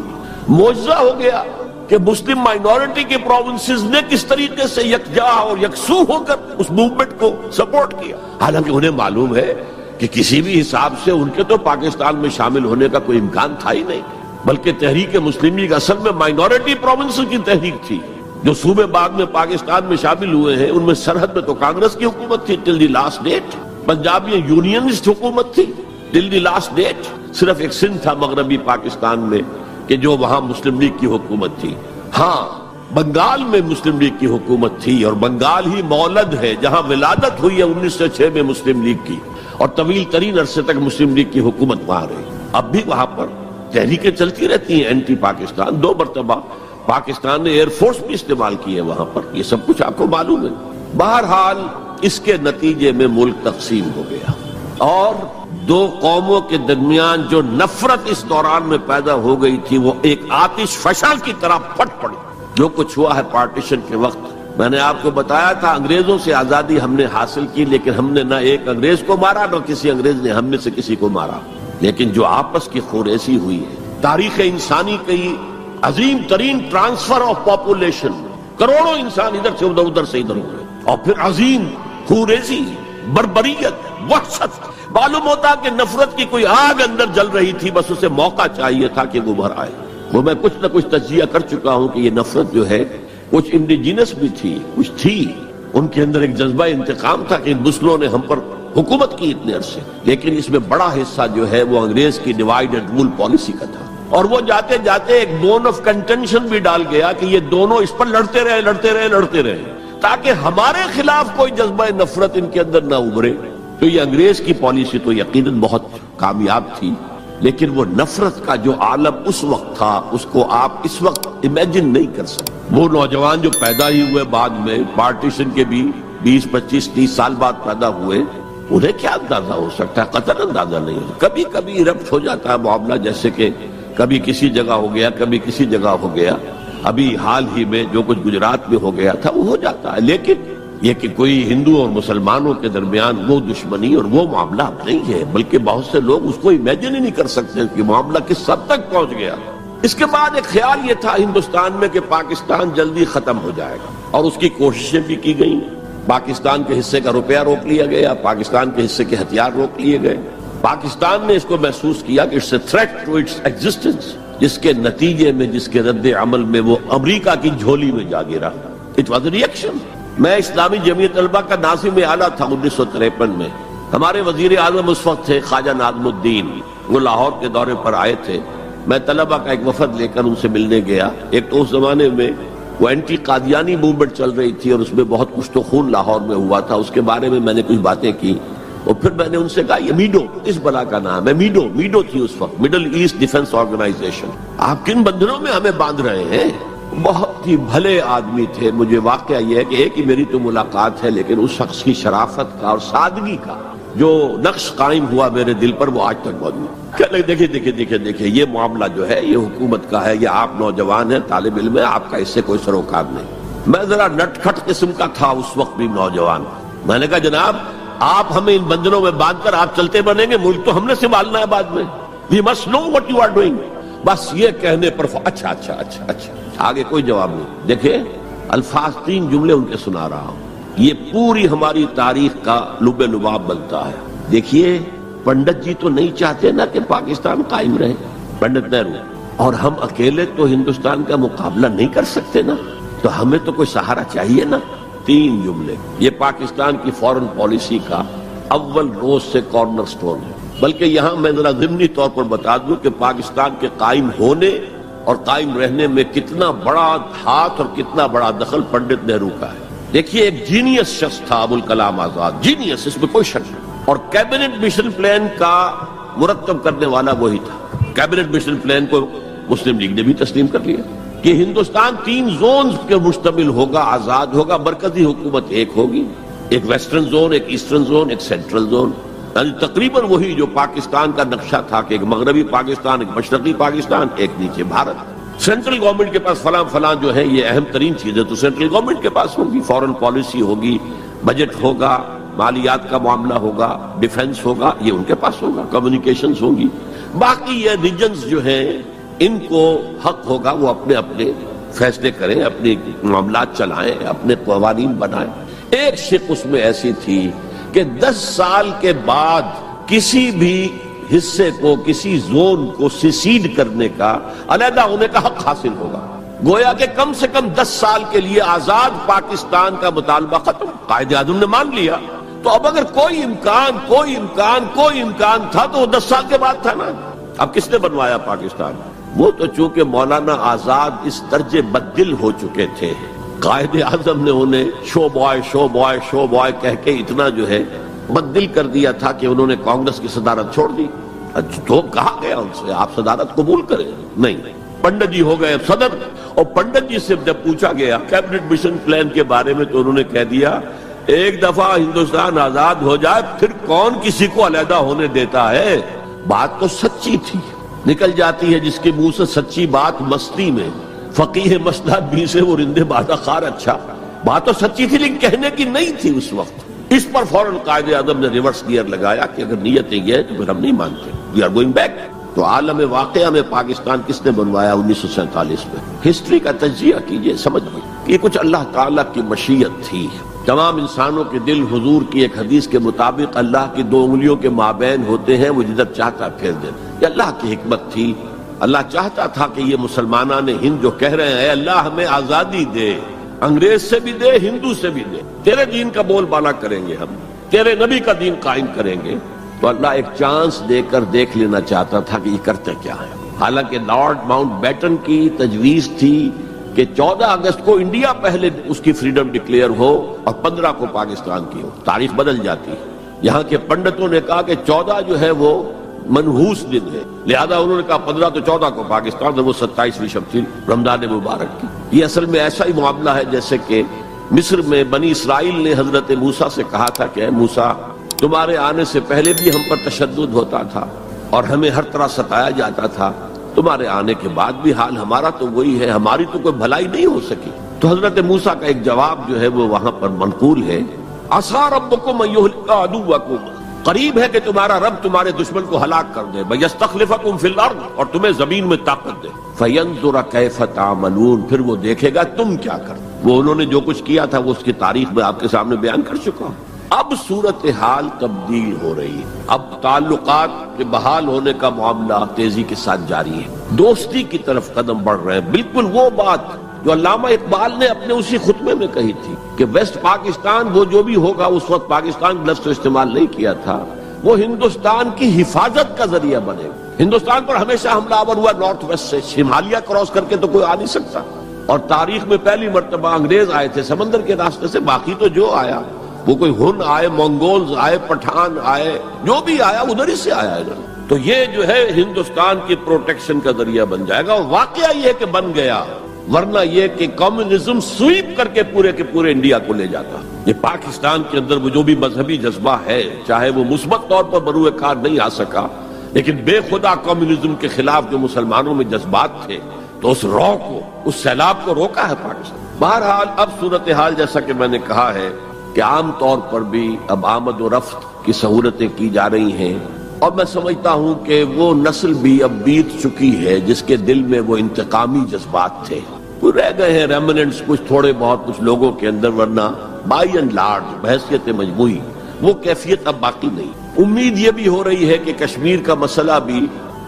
معجزہ ہو گیا کہ مسلم مائنورٹی کے پروونسز نے کس طریقے سے یکجا اور یکسو ہو کر اس موومنٹ کو سپورٹ کیا، حالانکہ انہیں معلوم ہے کہ کسی بھی حساب سے ان کے تو پاکستان میں شامل ہونے کا کوئی امکان تھا ہی نہیں، بلکہ تحریک مسلم لیگ اصل میں مائنورٹی پروونسز کی تحریک تھی۔ جو صوبے بعد میں پاکستان میں شامل ہوئے ہیں ان میں سرحد میں تو کانگریس کی حکومت تھی ٹل دی لاسٹ ڈیٹ، پنجاب میں یونینسٹ حکومت تھی ٹل دی لاسٹ ڈیٹ، صرف ایک سندھ تھا مغربی پاکستان میں کہ جو وہاں مسلم لیگ کی حکومت تھی۔ ہاں، بنگال میں مسلم لیگ کی حکومت تھی، اور بنگال ہی مولد ہے جہاں ولادت ہوئی ہے 1906 میں مسلم لیگ کی، اور طویل ترین عرصے تک مسلم لیگ کی حکومت وہاں رہی۔ اب بھی وہاں پر تحریکیں چلتی رہتی ہیں اینٹی پاکستان، 2 مرتبہ پاکستان نے ایئر فورس بھی استعمال کی ہے وہاں پر، یہ سب کچھ آپ کو معلوم ہے۔ بہرحال اس کے نتیجے میں ملک تقسیم ہو گیا، اور 2 قوموں کے درمیان جو نفرت اس دوران میں پیدا ہو گئی تھی وہ ایک آتش فشاں کی طرح پھٹ پڑی۔ جو کچھ ہوا ہے پارٹیشن کے وقت، میں نے آپ کو بتایا تھا انگریزوں سے آزادی ہم نے حاصل کی، لیکن ہم نے نہ ایک انگریز کو مارا، نہ کسی انگریز نے ہم میں سے کسی کو مارا، لیکن جو آپس کی خوریزی ہوئی ہے، تاریخ انسانی کی عظیم ترین ٹرانسفر آف پاپولیشن، کروڑوں انسان ادھر سے ادھر سے ادھر ہوئے، اور پھر عظیم خوریزی، بربریت، وحشت۔ معلوم ہوتا کہ نفرت کی کوئی آگ اندر جل رہی تھی، بس اسے موقع چاہیے تھا کہ وہ ابھر آئے۔ وہ میں کچھ نہ کچھ تجزیہ کر چکا ہوں کہ یہ نفرت جو ہے کچھ انڈیجینس بھی تھی، کچھ تھی، ان کے اندر ایک جذبہ انتقام تھا کہ ان مسلموں نے ہم پر حکومت کی اتنے عرصے، لیکن اس میں بڑا حصہ جو ہے وہ انگریز کی ڈیوائڈ اینڈ رول پالیسی کا تھا، اور وہ جاتے جاتے ایک بون آف کنٹینشن بھی ڈال گیا کہ یہ دونوں اس پر لڑتے رہے تاکہ ہمارے خلاف کوئی جذبہ نفرت ان کے اندر نہ ابھرے۔ تو یہ انگریز کی پالیسی تو یقیناً بہت کامیاب تھی، لیکن وہ نفرت کا جو عالم اس وقت تھا اس کو آپ اس وقت امیجن نہیں کر سکتے۔ وہ نوجوان جو پیدا ہی ہوئے بعد میں پارٹیشن کے بھی 20 25 30 سال بعد پیدا ہوئے، انہیں کیا اندازہ ہو سکتا ہے؟ قطعاً اندازہ نہیں ہو۔ کبھی کبھی ربط ہو جاتا ہے معاملہ، جیسے کہ کبھی کسی جگہ ہو گیا، کبھی کسی جگہ ہو گیا، ابھی حال ہی میں جو کچھ گجرات میں ہو گیا تھا وہ ہو جاتا ہے، لیکن یہ کہ کوئی ہندو اور مسلمانوں کے درمیان وہ دشمنی اور وہ معاملہ نہیں ہے، بلکہ بہت سے لوگ اس کو امیجن ہی نہیں کر سکتے کہ معاملہ کس حد تک پہنچ گیا۔ اس کے بعد ایک خیال یہ تھا ہندوستان میں کہ پاکستان جلدی ختم ہو جائے گا، اور اس کی کوششیں بھی کی گئیں۔ پاکستان کے حصے کا روپیہ روک لیا گیا، پاکستان کے حصے کے ہتھیار روک لیے گئے۔ پاکستان نے اس کو محسوس کیا کہ it's a threat to its existence, جس کے نتیجے میں، جس کے رد عمل میں وہ امریکہ کی جھولی میں جا گرا۔ It was a reaction. میں اسلامی جمعیت طلبہ کا ناظم اعلیٰ تھا 1953 میں۔ ہمارے وزیر اعظم اس وقت تھے خواجہ ناظم الدین، وہ لاہور کے دورے پر آئے تھے۔ میں طلبہ کا ایک وفد لے کر ان سے ملنے گیا۔ ایک تو اس زمانے میں وہ اینٹی قادیانی موومنٹ چل رہی تھی اور اس میں بہت کچھ تو خون لاہور میں ہوا تھا، اس کے بارے میں نے کچھ باتیں کی، اور پھر میں نے ان سے کہا یہ میڈو اس بلا کا نام ہے، میڈو تھی اس وقت، مڈل ایسٹ ڈیفنس آرگنائزیشن، آپ کن بندھنوں میں ہمیں باندھ رہے ہیں؟ بہت ہی بھلے آدمی تھے۔ مجھے واقعہ یہ ہے کہ ایک ہی میری تو ملاقات ہے، لیکن اس شخص کی شرافت کا اور سادگی کا جو نقش قائم ہوا میرے دل پر وہ آج تک موجود ہے۔ دیکھیے یہ معاملہ جو ہے یہ حکومت کا ہے، یہ آپ نوجوان ہیں، طالب علم ہیں، آپ کا اس سے کوئی سروکار نہیں۔ میں ذرا نٹ کھٹ قسم کا تھا اس وقت بھی نوجوان۔ میں نے کہا جناب آپ ہمیں ان بندھنوں میں باندھ کر آپ چلتے بنیں گے، ملک تو ہم نے سنبھالنا ہے بعد میں۔ We must know what you are doing۔ بس یہ کہنے پر اچھا آگے کوئی جواب نہیں۔ دیکھیں الفاظ 3 جملے ان کے سنا رہا ہوں، یہ پوری ہماری تاریخ کا لب لباب بنتا ہے۔ دیکھیے پنڈت جی تو نہیں چاہتے نا کہ پاکستان قائم رہے، پنڈت نہرو، اور ہم اکیلے تو ہندوستان کا مقابلہ نہیں کر سکتے نا، تو ہمیں تو کوئی سہارا چاہیے نا۔ 3 جملے، یہ پاکستان کی فورن پالیسی کا اول روز سے کارنر سٹون ہے۔ بلکہ یہاں میں ذرا ضمنی طور پر بتا دوں کہ پاکستان کے قائم ہونے اور قائم رہنے میں کتنا بڑا ہاتھ اور کتنا بڑا دخل پنڈت نہرو کا ہے۔ دیکھیے ایک جینیس شخص تھا ابوالکلام آزاد، جینیس، اس میں کوئی شک نہیں، اور کیبنٹ مشن پلان کا مرتب کرنے والا وہی تھا۔ کیبنٹ مشن پلان کو مسلم لیگ نے بھی تسلیم کر لیا کہ ہندوستان 3 زونز کے مشتمل ہوگا، آزاد ہوگا، مرکزی حکومت ایک ہوگی، ایک ویسٹرن زون، ایک ایسٹرن زون، ایک سینٹرل زون، یعنی تقریباً وہی جو پاکستان کا نقشہ تھا کہ ایک مغربی پاکستان، ایک مشرقی پاکستان، ایک نیچے بھارت۔ سینٹرل گورنمنٹ کے پاس فلاں جو ہے یہ اہم ترین چیزیں تو سینٹرل گورنمنٹ کے پاس ہوگی، فورن پالیسی ہوگی، بجٹ ہوگا، مالیات کا معاملہ ہوگا، ڈیفنس ہوگا، یہ ان کے پاس ہوگا، کمیونیکیشنز ہوگی۔ باقی یہ ریجنز جو ہیں ان کو حق ہوگا وہ اپنے اپنے فیصلے کریں، اپنے معاملات چلائیں، اپنے قوانین بنائیں۔ ایک شق اس میں ایسی تھی کہ 10 سال کے بعد کسی بھی حصے کو، کسی زون کو سیسیڈ کرنے کا، علیحدہ ہونے کا حق حاصل ہوگا۔ گویا کہ کم سے کم 10 سال کے لیے آزاد پاکستان کا مطالبہ ختم، قائد اعظم نے مان لیا۔ تو اب اگر کوئی امکان تھا تو وہ 10 سال کے بعد تھا نا۔ اب کس نے بنوایا پاکستان؟ وہ تو چونکہ مولانا آزاد اس درجے بددل ہو چکے تھے، قائد اعظم نے انہیں شو بوائے کہہ کے اتنا جو ہے بددل کر دیا تھا کہ انہوں نے کانگریس کی صدارت چھوڑ دی۔ تو کہا گیا ان سے آپ صدارت قبول کریں، نہیں، پنڈت جی ہو گئے صدر۔ اور پنڈت جی سے جب پوچھا گیا کیبنٹ مشن پلان کے بارے میں تو انہوں نے کہہ دیا ایک دفعہ ہندوستان آزاد ہو جائے پھر کون کسی کو علیحدہ ہونے دیتا ہے۔ بات تو سچی تھی، نکل جاتی ہے جس کے منہ سے سچی بات مستی میں، فقیہ مسئلہ بھی سے وہ رندے بادہ خار۔ اچھا بات تو سچی تھی لیکن کہنے کی نہیں تھی اس وقت۔ اس پر فوراً قائد اعظم نے ریورس گیئر لگایا کہ اگر نیتیں یہ ہے تو پھر ہم نہیں مانتے، وی آر گوئنگ بیک۔ تو عالم واقعہ میں پاکستان کس نے بنوایا 1947 میں؟ ہسٹری کا تجزیہ کیجئے، سمجھئے کہ یہ کچھ اللہ تعالیٰ کی مشیت تھی۔ تمام انسانوں کے دل حضور کی ایک حدیث کے مطابق اللہ کی 2 انگلیوں کے مابین ہوتے ہیں، وہ جدھر چاہتا پھیر دے۔ یہ اللہ کی حکمت تھی۔ اللہ چاہتا تھا کہ یہ مسلمانان ہند جو کہہ رہے ہیں اے اللہ ہمیں آزادی دے، انگریز سے بھی دے، ہندو سے بھی دے، تیرے دین کا بول بالا کریں گے ہم، تیرے نبی کا دین قائم کریں گے. تو اللہ ایک چانس دے کر دیکھ لینا چاہتا تھا کہ یہ کرتے کیا ہے. حالانکہ لارڈ ماؤنٹ بیٹن کی تجویز تھی کہ 14 اگست کو انڈیا پہلے اس کی فریڈم ڈکلیئر ہو اور 15 کو پاکستان کی ہو. تاریخ بدل جاتی ہے. یہاں کے پنڈتوں نے کہا کہ 14 جو ہے وہ منحوس دن ہے، لہذا انہوں نے کہا 15 تو 14 کو پاکستان، وہ 27ویں شب تھی رمضان مبارک کی. یہ اصل میں ایسا ہی معاملہ ہے جیسے کہ مصر میں بنی اسرائیل نے حضرت موسیٰ سے کہا تھا کہ اے موسیٰ، تمہارے آنے سے پہلے بھی ہم پر تشدد ہوتا تھا اور ہمیں ہر طرح ستایا جاتا تھا، تمہارے آنے کے بعد بھی حال ہمارا تو وہی ہے، ہماری تو کوئی بھلائی نہیں ہو سکی. تو حضرت موسیٰ کا ایک جواب جو ہے وہ وہاں پر منقول ہے، عَصَىٰ رَبُّكُمْ أَن يُهْلِكَ عَدُوَّكُمْ، قریب ہے کہ تمہارا رب تمہارے دشمن کو ہلاک کر دے، وَيَسْتَخْلِفَكُمْ فِي الْأَرْضِ، اور تمہیں زمین میں طاقت دے، فَيَنْظُرَ كَيْفَ تَعْمَلُونَ، پھر وہ دیکھے گا تم کیا کرتے. وہ انہوں نے جو کچھ کیا تھا وہ اس کی تاریخ میں آپ کے سامنے بیان کر چکا ہوں. اب صورتحال تبدیل ہو رہی ہے. اب تعلقات کے بحال ہونے کا معاملہ تیزی کے ساتھ جاری ہے. دوستی کی طرف قدم بڑھ رہے ہیں. بالکل وہ بات جو علامہ اقبال نے اپنے اسی خطبے میں کہی تھی کہ ویسٹ پاکستان وہ جو بھی ہوگا، اس وقت پاکستان لفظ تو استعمال نہیں کیا تھا، وہ ہندوستان کی حفاظت کا ذریعہ بنے گا. ہندوستان پر ہمیشہ حملہ آور ہوا نارتھ ویسٹ سے، ہمالیہ کراس کر کے تو کوئی آ نہیں سکتا. اور تاریخ میں پہلی مرتبہ انگریز آئے تھے سمندر کے راستے سے. باقی تو جو آیا وہ کوئی ہن آئے، منگولز آئے، پٹھان آئے، جو بھی آیا ادھر ہی سے آیا ہے. تو یہ جو ہے ہندوستان کی پروٹیکشن کا ذریعہ بن جائے گا. اور واقعہ یہ کہ بن گیا، ورنہ یہ کہ کمیونزم سویپ کر کے پورے انڈیا کو لے جاتا. یہ پاکستان کے اندر وہ جو بھی مذہبی جذبہ ہے، چاہے وہ مثبت طور پر بروئے کار نہیں آ سکا، لیکن بے خدا کمیونزم کے خلاف جو مسلمانوں میں جذبات تھے، تو اس رو کو، اس سیلاب کو روکا ہے پاکستان. بہرحال اب صورتحال جیسا کہ میں نے کہا ہے کہ عام طور پر بھی اب آمد و رفت کی سہولتیں کی جا رہی ہیں، اور میں سمجھتا ہوں کہ وہ نسل بھی اب بیت چکی ہے جس کے دل میں وہ انتقامی جذبات تھے. وہ رہ گئے ہیں ریمننٹس کچھ تھوڑے بہت کچھ لوگوں کے اندر، ورنہ بائی اینڈ لارج بحیثیت مجموعی وہ کیفیت اب باقی نہیں. امید یہ بھی ہو رہی ہے کہ کشمیر کا مسئلہ بھی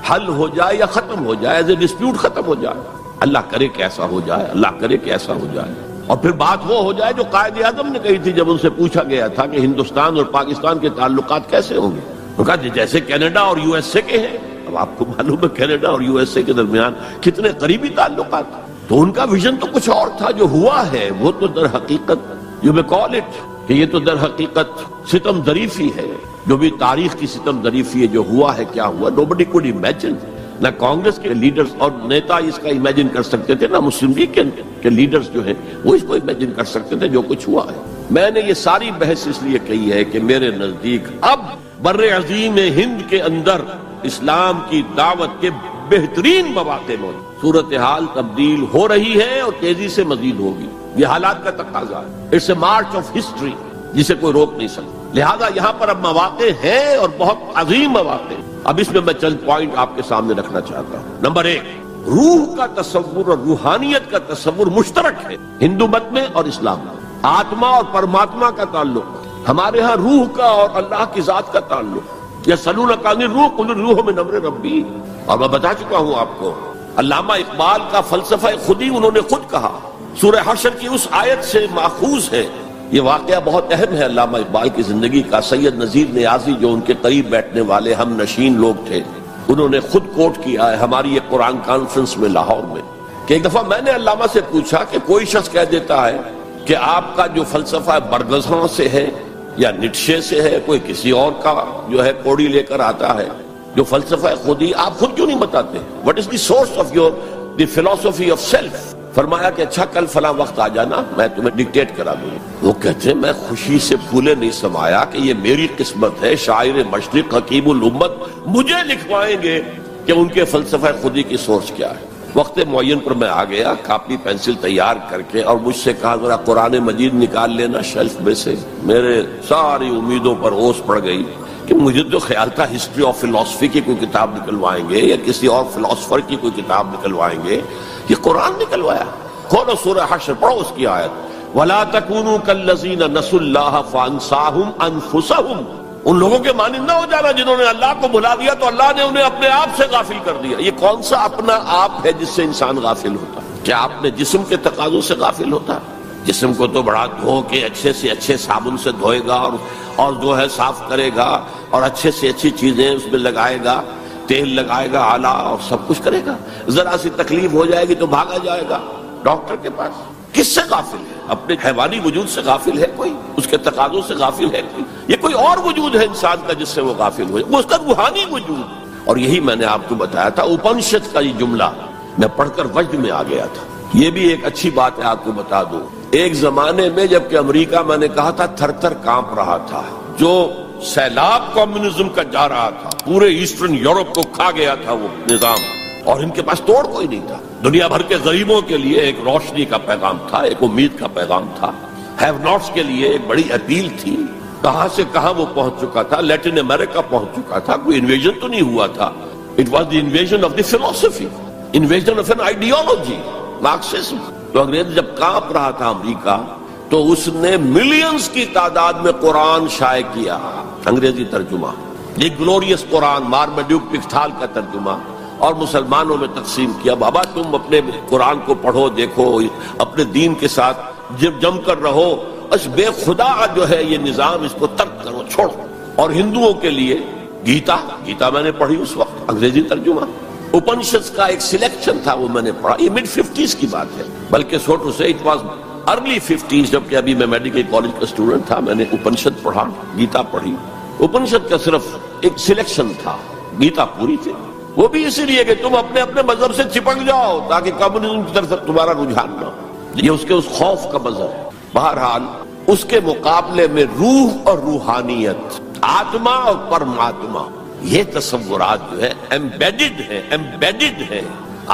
حل ہو جائے یا ختم ہو جائے، ایز اے ڈسپیوٹ ختم ہو جائے. اللہ کرے کہ ایسا ہو جائے، اللہ کرے کہ ایسا ہو جائے. اور پھر بات وہ ہو جائے جو قائد اعظم نے کہی تھی جب ان سے پوچھا گیا تھا کہ ہندوستان اور پاکستان کے تعلقات کیسے ہوں گے. انہوں نے کہا جیسے کینیڈا اور یو ایس اے کے ہیں. اب آپ کو معلوم ہے کینیڈا اور یو ایس اے کے درمیان کتنے قریبی تعلقات. تو ان کا ویژن تو کچھ اور تھا. جو ہوا ہے وہ تو در حقیقت یو مے کال اٹ کہ یہ تو در حقیقت ستم ظریفی ہے، جو بھی تاریخ کی ستم ظریفی ہے. جو ہوا ہے کیا ہوا، nobody could imagine. نہ کانگریس کے لیڈرز اور نیتا اس کا امیجن کر سکتے تھے، نہ مسلم لیگ کے لیڈرز جو ہیں وہ اس کو امیجن کر سکتے تھے جو کچھ ہوا ہے. میں نے یہ ساری بحث اس لیے کہی ہے کہ میرے نزدیک اب بر عظیم ہند کے اندر اسلام کی دعوت کے بہترین مواقع موجود. صورتحال تبدیل ہو رہی ہے اور تیزی سے مزید ہوگی. یہ حالات کا تقاضا ہے. It's a march of history جسے کوئی روک نہیں سکتا. لہذا یہاں پر اب مواقع ہیں اور بہت عظیم مواقع. اب اس میں میں چند پوائنٹ آپ کے سامنے رکھنا چاہتا ہوں. نمبر 1، روح کا تصور اور روحانیت کا تصور مشترک ہے ہندو مت میں اور اسلام میں. آتما اور پرماتما کا تعلق، ہمارے ہاں روح کا اور اللہ کی ذات کا تعلق. یسألونک عن الروح قل الروح من امر ربی. اور میں بتا چکا ہوں آپ کو، علامہ اقبال کا فلسفہ خودی انہوں نے خود کہا، سورہ حشر کی اس آیت سے ماخوذ ہے. یہ واقعہ بہت اہم ہے علامہ اقبال کی زندگی کا. سید نذیر نیازی جو ان کے قریب بیٹھنے والے ہم نشین لوگ تھے، انہوں نے خود کوٹ کیا ہے ہماری ایک قرآن کانفرنس میں لاہور میں کہ ایک دفعہ میں نے علامہ سے پوچھا کہ کوئی شخص کہہ دیتا ہے کہ آپ کا جو فلسفہ برگزاں سے ہے یا نیٹشے سے ہے، کوئی کسی اور کا جو ہے کوڑی لے کر آتا ہے، جو فلسفہ خودی آپ خود کیوں نہیں بتاتے؟ What is the source of the philosophy of self؟ فرمایا کہ اچھا کل فلاں وقت آ جانا، میں تمہیں ڈکٹیٹ کرا دوں. وہ کہتے ہیں میں خوشی سے پھولے نہیں سمایا کہ یہ میری قسمت ہے. شاعر مشرق حکیم الامت مجھے لکھوائیں گے کہ ان کے فلسفہ خودی کی سورس کیا ہے. وقت معین پر میں آ گیا، کاپی پینسل تیار کر کے، اور مجھ سے کہا ذرا قرآن مجید نکال لینا شیلف میں سے. میرے ساری امیدوں پر اوس پڑ گئی کہ مجھے تو خیال تھا ہسٹری آف فلاسفی کی کوئی کتاب نکلوائیں گے یا کسی اور فلاسفر کی کوئی کتاب نکلوائیں گے. یہ قرآن نکلوایا. کھولو سورہ حشر، پڑھو اس کی آیت، وَلَا تَكُونُوا كَالَّذِينَ نَسُوا اللَّهَ فَأَنسَاهُمْ أَنفُسَهُمْ. ان لوگوں کے مانند نہ ہو جانا جنہوں نے اللہ کو بھلا دیا تو اللہ نے انہیں اپنے آپ سے غافل کر دیا. یہ کون سا اپنا آپ ہے جس سے انسان غافل ہوتا ہے؟ کیا اپنے جسم کے تقاضوں سے غافل ہوتا ہے؟ جسم کو تو بڑا دھو کے اچھے سے اچھے صابن سے دھوئے گا اور جو ہے صاف کرے گا اور اچھے سے اچھی چیزیں اس میں لگائے گا، تیل لگائے گا اعلیٰ اور سب کچھ کرے گا. ذرا سی تکلیف ہو جائے گی تو بھاگا جائے گا ڈاکٹر کے پاس. کس سے غافل ہے؟ اپنے حیوانی وجود سے غافل ہے کوئی؟ اس کے تقاضوں سے غافل ہے کوئی؟ یہ کوئی اور وجود ہے انسان کا جس سے وہ غافل ہو؟ وہ اس کا روحانی وجود. اور یہی میں نے آپ کو بتایا تھا، اپنشد کا یہ جملہ میں پڑھ کر وجد میں آ گیا تھا. یہ بھی ایک اچھی بات ہے آپ کو بتا دوں. ایک زمانے میں جب کہ امریکہ میں نے کہا تھا تھر تھر کانپ رہا تھا، جو سیلاب کمیونزم کا جا رہا تھا، پورے ایسٹرن یورپ کو کھا گیا تھا وہ نظام، اور ان کے پاس توڑ کوئی نہیں تھا. دنیا بھر کے غریبوں کے لیے ایک روشنی کا پیغام تھا، ایک امید کا پیغام تھا. ہیو ناٹس کے لیے ایک بڑی اپیل تھی. کہاں سے کہاں وہ پہنچ چکا تھا، لیٹن امریکہ پہنچ چکا تھا. کوئی انویژن تو نہیں ہوا تھا. It was the invasion of the فلسفی، invasion of an ideology, Marxism. تو انگریز جب کانپ رہا تھا امریکہ، تو اس نے ملینز کی تعداد میں قرآن شائع کیا، انگریزی ترجمہ، یہ گلوریس قرآن، مارمیڈیوک پکتھال کا ترجمہ، اور مسلمانوں میں تقسیم کیا. بابا تم اپنے قرآن کو پڑھو، دیکھو، اپنے دین کے ساتھ جم کر رہو. اس بے خدا جو ہے یہ نظام، اس کو ترک کرو، چھوڑو. اور ہندوؤں کے لیے گیتا میں نے پڑھی اس وقت، انگریزی ترجمہ. اپنشد کا ایک سلیکشن تھا، وہ میں نے پڑھا. یہ mid 50s کی بات ہے، بلکہ سو ٹو سے اٹ واز ارلی 50s. جبکہ ابھی میں میڈیکل کالج کا اسٹوڈنٹ تھا، میں نے اپنشد پڑھا، گیتا پڑھی. اپنشد کا صرف ایک سلیکشن تھا، گیتا پوری تھی. وہ بھی اسی لیے کہ تم اپنے اپنے مذہب سے چپک جاؤ تاکہ کمیونزم کی طرف تمہارا رجحان نہ ہو. یہ اس کے اس خوف کا مظہر ہے. بہرحال اس کے مقابلے میں روح اور روحانیت، آتما اور پرماتما، یہ تصورات جو ہے ایمبیڈڈ ہے.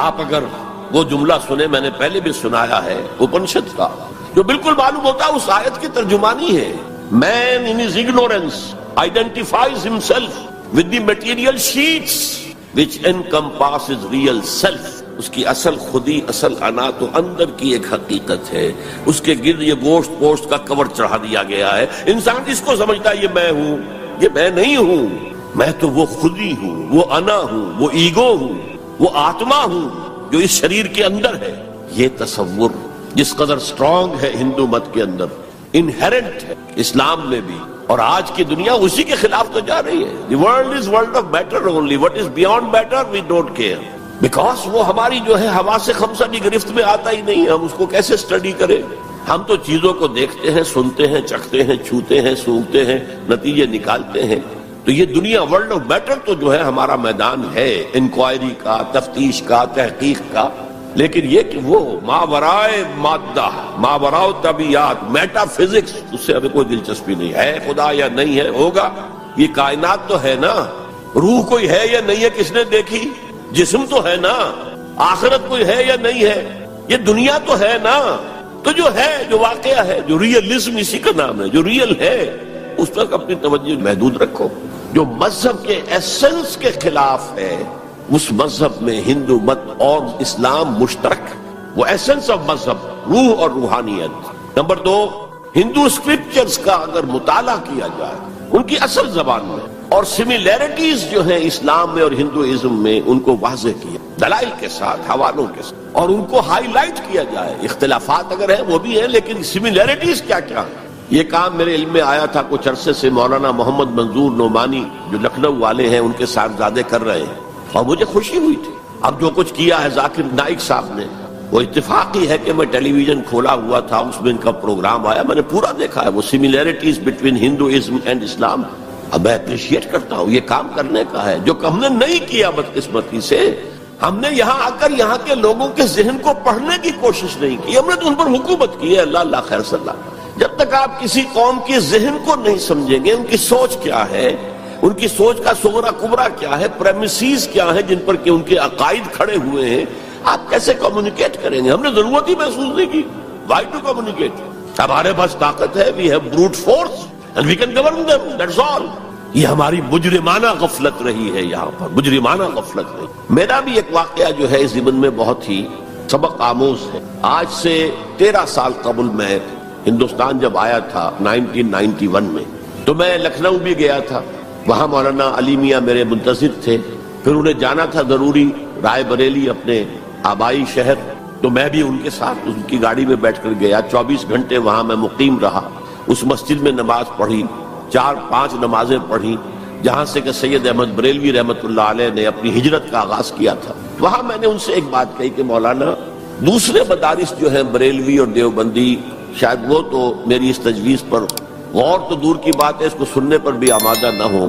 آپ اگر وہ جملہ سنیں، میں نے پہلے بھی سنایا ہے اپنشد کا، جو بالکل معلوم ہوتا ہے اس آیت کی ترجمانی ہے. Man in his ignorance identifies himself with the material sheets which encompasses real self. اس کی اصل خودی، اصل انا تو اندر کی ایک حقیقت ہے. اس کے گرد یہ گوشت پوشت کا کور چڑھا دیا گیا ہے. انسان اس کو سمجھتا ہے یہ میں ہوں، یہ میں نہیں ہوں. میں تو وہ خودی ہوں، وہ انا ہوں، وہ ایگو ہوں، وہ آتما ہوں جو اس شریر کے اندر ہے. یہ تصور جس قدر اسٹرانگ ہے ہندو مت کے اندر، انہیرنٹ ہے اسلام میں بھی، اور آج کی دنیا اسی کے خلاف تو جا رہی ہے. The world is world of matter only. What is beyond matter we don't care. Because وہ ہماری جو ہے حواس خمسہ کی گرفت میں آتا ہی نہیں. ہم اس کو کیسے اسٹڈی کریں؟ ہم تو چیزوں کو دیکھتے ہیں، سنتے ہیں، چکھتے ہیں، چھوتے ہیں، سونگھتے ہیں، نتیجے نکالتے ہیں. تو یہ دنیا ورلڈ آف میٹر تو جو ہے ہمارا میدان ہے انکوائری کا، تفتیش کا، تحقیق کا. لیکن یہ کہ وہ ماورائے مادہ، ماورائے طبیعت، میٹا فزکس، اس سے ہمیں کوئی دلچسپی نہیں ہے. خدا یا نہیں ہے، ہوگا. یہ کائنات تو ہے نا، روح کوئی ہے یا نہیں ہے کس نے دیکھی؟ جسم تو ہے نا. آخرت کوئی ہے یا نہیں ہے؟ یہ دنیا تو ہے نا. تو جو ہے، جو واقعہ ہے، جو ریئلزم اسی کا نام ہے، جو ریئل ہے، اس تک اپنی توجہ محدود رکھو. جو مذہب کے ایسنس کے خلاف ہے، اس مذہب میں ہندو مت اور اسلام مشترک. وہ ایسنس آف مذہب، روح اور روحانیت. نمبر 2، ہندو اسکرپچرز کا اگر مطالعہ کیا جائے ان کی اصل زبان میں، اور سملیرٹیز جو ہیں اسلام میں اور ہندوازم میں، ان کو واضح کیا دلائل کے ساتھ، حوالوں کے ساتھ، اور ان کو ہائی لائٹ کیا جائے. اختلافات اگر ہیں وہ بھی ہیں، لیکن سملیرٹیز کیا کیا ہیں. یہ کام میرے علم میں آیا تھا کچھ عرصے سے. مولانا محمد منظور نعمانی جو لکھنؤ والے ہیں، ان کے صاحبزادے کر رہے ہیں، اور مجھے خوشی ہوئی تھی. اب جو کچھ کیا ہے ذاکر نائک صاحب نے، وہ اتفاقی ہے کہ میں ٹیلی ویژن کھولا ہوا تھا، اس میں ان کا پروگرام آیا، میں نے پورا دیکھا ہے. وہ سملیرٹیز بٹوین ہندوازم اینڈ اسلام. اب میں اپریشیٹ کرتا ہوں، یہ کام کرنے کا ہے جو ہم نے نہیں کیا بدقسمتی سے. ہم نے یہاں آ کر یہاں کے لوگوں کے ذہن کو پڑھنے کی کوشش نہیں کی. ہم نے تو ان پر حکومت کی ہے. اللہ خیر صلی اللہ. جب تک آپ کسی قوم کے ذہن کو نہیں سمجھیں گے، ان کی سوچ کیا ہے، ان کی سوچ کا صغرا کبرا کیا ہے، پریمیسز کیا ہے جن پر کہ ان کے عقائد کھڑے ہوئے ہیں، آپ کیسے کمیونیکیٹ کریں گے؟ ہم نے ضرورت ہی محسوس نہیں کی. Why to communicate? ہمارے پاس طاقت ہے. We have brute force and we can govern them. That's all. یہ ہماری مجرمانہ غفلت رہی ہے. یہاں پر مجرمانہ غفلت رہی. میرا بھی ایک واقعہ جو ہے اس ضمن میں بہت ہی سبق آموز ہے. آج سے 13 سال قبل میں ہندوستان جب آیا تھا 1991 میں، تو میں لکھنؤ بھی گیا تھا. وہاں مولانا علی میاں میرے منتظر تھے. پھر انہیں جانا تھا ضروری رائے بریلی، اپنے آبائی شہر. تو میں بھی ان کے ساتھ ان کی گاڑی میں بیٹھ کر گیا. 24 گھنٹے وہاں میں مقیم رہا. اس مسجد میں نماز پڑھی, 4-5 نمازیں پڑھی جہاں سے کہ سید احمد بریلوی رحمۃ اللہ علیہ نے اپنی ہجرت کا آغاز کیا تھا. وہاں میں نے ان سے ایک بات کہی کہ مولانا دوسرے مدارس جو ہیں بریلوی اور دیوبندی, شاید وہ تو میری اس تجویز پر غور تو دور کی بات ہے, اس کو سننے پر بھی آمادہ نہ ہو.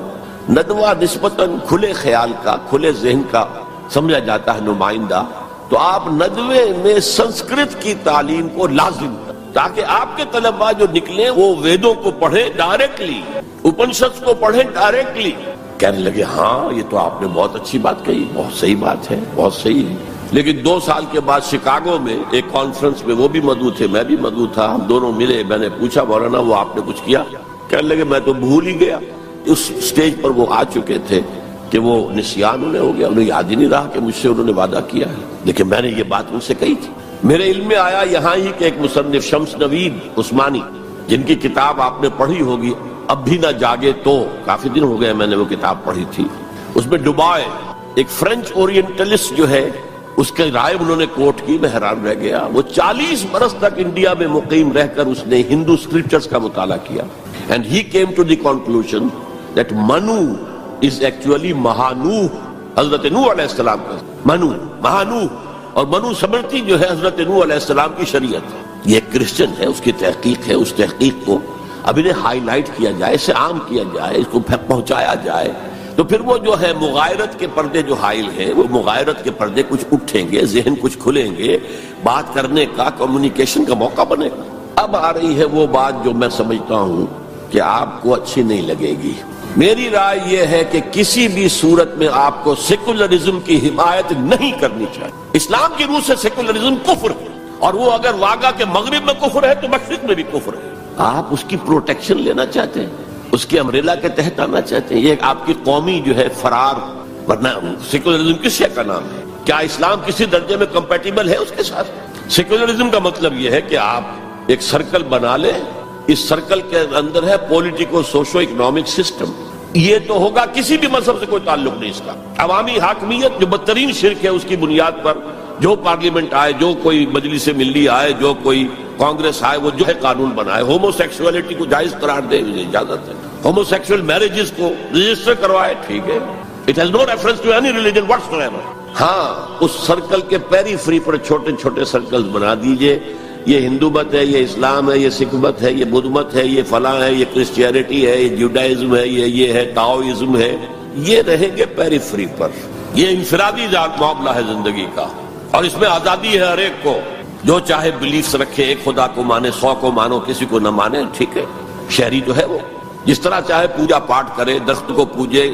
ندوہ نسبتاً کھلے خیال کا, کھلے ذہن کا سمجھا جاتا ہے نمائندہ, تو آپ ندوے میں سنسکرت کی تعلیم کو لازم کریں تاکہ آپ کے طلباء جو نکلیں وہ ویدوں کو پڑھیں ڈائریکٹلی, اپنشد کو پڑھیں ڈائریکٹلی. کہنے لگے ہاں یہ تو آپ نے بہت اچھی بات کہی, بہت صحیح بات ہے, بہت صحیح ہے. لیکن 2 سال کے بعد شکاگو میں ایک کانفرنس میں وہ بھی مدعو تھے, میں بھی مدعو تھا, ہم دونوں ملے. میں نے پوچھا مولانا وہ آپ نے کچھ کیا؟ کہنے لگے میں تو بھول ہی گیا. اس سٹیج پر وہ آ چکے تھے کہ وہ نسیان انہیں ہو گیا, انہیں یاد ہی نہیں رہا کہ مجھ سے انہوں نے وعدہ کیا ہے. لیکن میں نے یہ بات ان سے کہی تھی. میرے علم میں آیا یہاں ہی کہ ایک مصنف شمس نوید عثمانی, جن کی کتاب آپ نے پڑھی ہوگی اب بھی نہ جاگے تو, کافی دن ہو گئے میں نے وہ کتاب پڑھی تھی. اس میں ڈوبائے ایک فرینچ اورینٹلسٹ جو ہے اس کے رائے انہوں نے کوٹ کی. میں حیران رہ گیا. وہ 40 برس تک انڈیا میں مقیم رہ کر اس نے ہندو اسکرپچرز کا مطالعہ کیا. And he came to the conclusion that Manu is actually مہانوح, حضرت نوح علیہ السلام کا منو, مہانوح, اور منو سمرتی جو ہے حضرت نوح علیہ السلام کی شریعت ہے. یہ ایک کرسچن ہے, اس کی تحقیق ہے. اس تحقیق کو اب انہیں ہائی لائٹ کیا جائے, اسے عام کیا جائے, اس کو پہنچایا جائے, تو پھر وہ جو ہے مغایرت کے پردے جو حائل ہیں وہ مغایرت کے پردے کچھ اٹھیں گے, ذہن کچھ کھلیں گے, بات کرنے کا, کمیونیکیشن کا موقع بنے گا. اب آ رہی ہے وہ بات جو میں سمجھتا ہوں کہ آپ کو اچھی نہیں لگے گی. میری رائے یہ ہے کہ کسی بھی صورت میں آپ کو سیکولرزم کی حمایت نہیں کرنی چاہیے. اسلام کی روح سے سیکولرزم کفر ہے, اور وہ اگر واقعہ کے مغرب میں کفر ہے تو مشرق میں بھی کفر ہے. آپ اس کی پروٹیکشن لینا چاہتے ہیں, اس کے امبریلا کے تحت آنا چاہتے ہیں. یہ آپ کی قومی جو ہے فرار, ورنہ سیکولرزم کس شے کا نام ہے؟ کیا اسلام کسی درجے میں کمپیٹیبل ہے اس کے ساتھ؟ سیکولرزم کا مطلب یہ ہے کہ آپ ایک سرکل بنا لیں, اس سرکل کے اندر ہے پولیٹیکو سوشو اکنامک سسٹم. یہ تو ہوگا, کسی بھی مذہب سے کوئی تعلق نہیں اس کا. عوامی حاکمیت جو بدترین شرک ہے, اس کی بنیاد پر جو پارلیمنٹ آئے, جو کوئی مجلس ملی آئے, جو کوئی کانگریس آئے, وہ جو ہے قانون بنائے. ہومو سیکسولیٹی کو جائز قرار دے, اجازت ہے. ہومو سیکسول میرجز کو رجسٹر کروائے, ٹھیک ہے. It has no reference to any religion whatsoever. ہاں, اس سرکل کے پیری فری پر چھوٹے چھوٹے سرکلز بنا دیجئے. یہ ہندو مت ہے, یہ اسلام ہے, یہ سکھ مت ہے, یہ بدھ مت ہے, یہ فلاں ہے, یہ کرسچینٹی ہے, یہ جوڈائزم ہے, یہ ہے تاؤزم ہے. یہ رہیں گے پیری فری پر. یہ انفرادی معاملہ ہے زندگی کا, اور اس میں آزادی ہے ہر ایک کو. جو چاہے بلیفز رکھے, ایک خدا کو مانے, 100 کو مانو, کسی کو نہ مانے, ٹھیک ہے. شہری تو ہے وہ, جس طرح چاہے پوجا پاٹ کرے, درخت کو پوجے,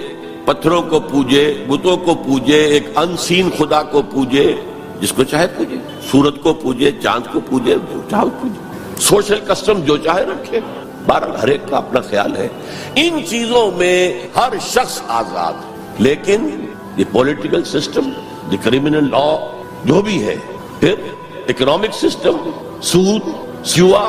پتھروں کو پوجے, بتوں کو پوجے, ایک انسین خدا کو پوجے, جس کو چاہے پوجے, سورت کو پوجے, چاند کو پوجے, جو چاہے پوجے. سوشل کسٹم جو چاہے رکھے. بہرحال ہر ایک کا اپنا خیال ہے. ان چیزوں میں ہر شخص آزاد ہے. لیکن یہ پولیٹیکل سسٹم, دی کریمنل لا جو بھی ہے, پھر اکنامک سسٹم, سود, سیوا,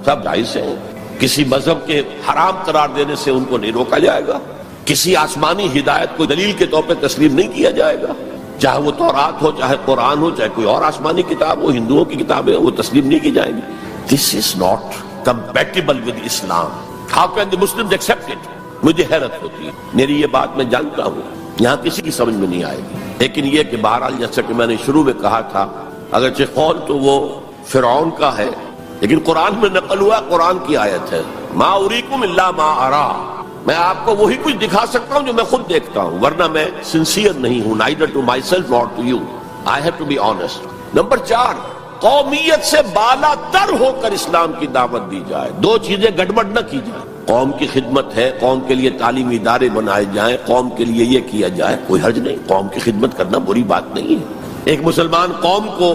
سب جائز ہیں. کسی مذہب کے حرام قرار دینے سے ان کو نہیں روکا جائے گا. کسی آسمانی ہدایت کو دلیل کے طور پہ تسلیم نہیں کیا جائے گا. چاہے وہ تورات ہو, چاہے قرآن ہو, چاہے کوئی اور آسمانی کتاب ہو, ہندوؤں کی کتابیں وہ تسلیم نہیں کی جائیں گی. This is not compatible with Islam. How can the Muslims accept it? مجھے حیرت ہوتی ہے. میری یہ بات میں جانتا ہوں یہاں کسی کی سمجھ میں نہیں آئے گی, لیکن یہ کہ بہرحال جیسا کہ میں نے شروع میں کہا تھا, اگرچہ قول تو وہ فرعون کا ہے, لیکن قرآن میں نقل ہوا, قرآن کی آیت ہے, ما اریکم الا ما ارا. میں آپ کو وہی کچھ دکھا سکتا ہوں جو میں خود دیکھتا ہوں, ورنہ میں سنسیئر نہیں ہوں, neither to myself nor to you. I have to be honest. Number 4, قومیت سے بالا تر ہو کر اسلام کی دعوت دی جائے. 2 چیزیں گڑبڑ نہ کی جائے. قوم کی خدمت ہے, قوم کے لیے تعلیمی ادارے بنائے جائیں, قوم کے لیے یہ کیا جائے, کوئی حرج نہیں. قوم کی خدمت کرنا بری بات نہیں ہے. ایک مسلمان قوم کو